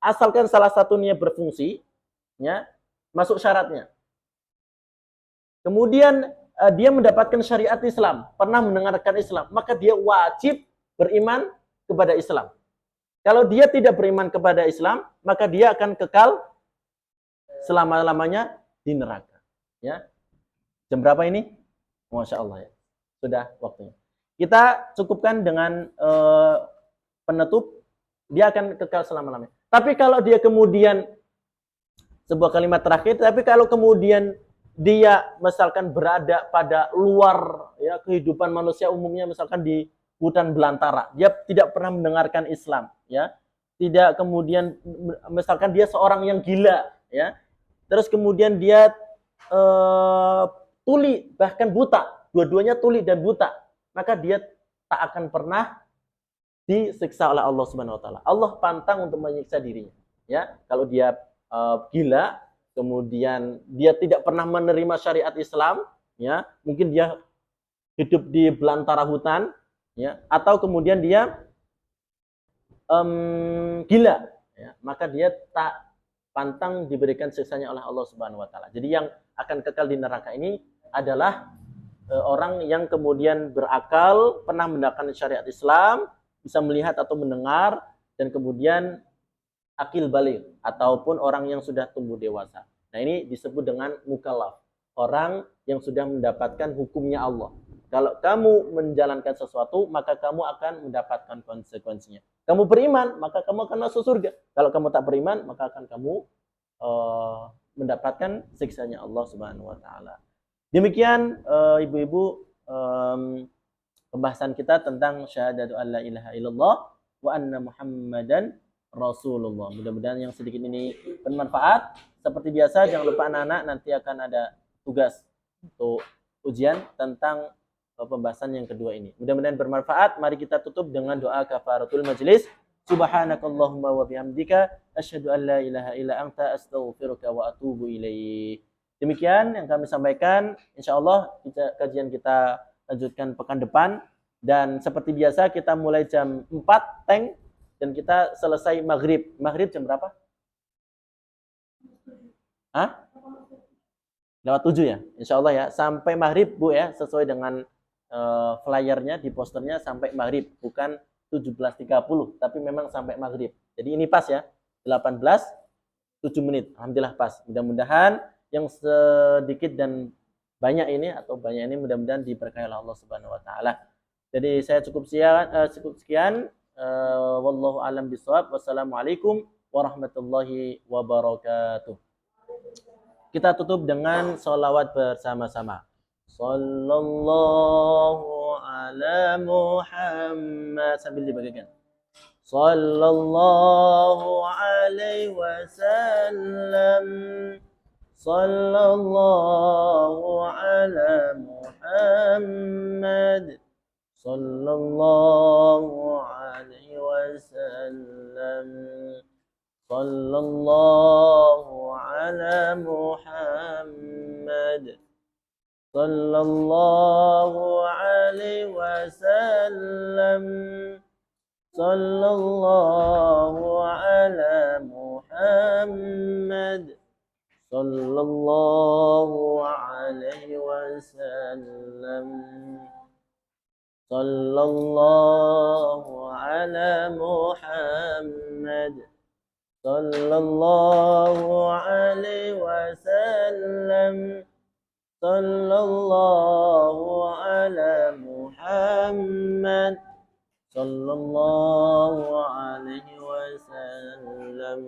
Speaker 2: asalkan salah satunya berfungsi, ya, masuk syaratnya. Kemudian dia mendapatkan syariat Islam, pernah mendengarkan Islam, maka dia wajib beriman kepada Islam. Kalau dia tidak beriman kepada Islam, maka dia akan kekal selama-lamanya di neraka. Ya. Jam berapa ini? Masya Allah, ya. Sudah waktunya. Kita cukupkan dengan penutup, dia akan kekal selama-lamanya. Tapi kalau dia kemudian, sebuah kalimat terakhir, tapi kalau kemudian dia misalkan berada pada luar, ya, kehidupan manusia umumnya, misalkan di hutan belantara, dia tidak pernah mendengarkan Islam, ya, tidak, kemudian misalkan dia seorang yang gila, ya, terus kemudian dia tuli, bahkan buta, dua-duanya tuli dan buta, maka dia tak akan pernah disiksa oleh Allah Subhanahu wa taala. Allah pantang untuk menyiksa dirinya, ya. Kalau dia gila, kemudian dia tidak pernah menerima syariat Islam, ya, mungkin dia hidup di belantara hutan, ya, atau kemudian dia gila, ya, maka dia tak pantang diberikan siksanya oleh Allah Subhanahu wa taala. Jadi yang akan kekal di neraka ini adalah orang yang kemudian berakal, pernah mendengarkan syariat Islam, bisa melihat atau mendengar, dan kemudian akil balik, ataupun orang yang sudah tumbuh dewasa. Nah, ini disebut dengan mukallaf, orang yang sudah mendapatkan hukumnya Allah. Kalau kamu menjalankan sesuatu, maka kamu akan mendapatkan konsekuensinya. Kamu beriman, maka kamu akan masuk surga. Kalau kamu tak beriman, maka akan kamu mendapatkan siksanya Allah Subhanahu wa taala. Demikian ibu-ibu pembahasan kita tentang syahadatu alla ilaha illallah wa anna Muhammadan Rasulullah. Mudah-mudahan yang sedikit ini bermanfaat. Seperti biasa, jangan lupa anak-anak, nanti akan ada tugas untuk ujian tentang pembahasan yang kedua ini. Mudah-mudahan bermanfaat. Mari kita tutup dengan doa kafaratul majlis. Subhanakallahumma wa bihamdika asyhadu an la ilaha illa anta astaghfiruka wa atubu ilaik. Demikian yang kami sampaikan. Insyaallah kajian kita lanjutkan pekan depan Dan seperti biasa kita mulai jam 4 teng dan kita selesai maghrib. Maghrib jam berapa? Hah? Lewat 7 ya? Insya Allah ya. Sampai maghrib Bu ya, sesuai dengan flyernya di posternya sampai maghrib. Bukan 17.30, tapi memang sampai maghrib. Jadi ini pas ya, 18, 7 menit. Alhamdulillah pas. Mudah-mudahan yang sedikit dan banyak ini atau banyak ini mudah-mudahan diberkahi oleh Allah Subhanahu wa taala. Jadi saya cukup sekian. Wallahu alam bisawab. Wassalamualaikum warahmatullahi wabarakatuh. Kita tutup dengan sholawat bersama-sama. Sallallahu ala Muhammad, sambil dibagikan. Sallallahu alaihi wasallam. Sallallahu ala Muhammad. Sallallahu alaihi wasallam. Sallallahu ala Muhammad. Sallallahu alaihi wasallam. Sallallahu ala Muhammad. Sallallahu alaihi wasallam. Sallallahu ala Muhammad. Sallallahu alaihi wasallam. Sallallahu ala Muhammad. Sallallahu alaihi wasallam.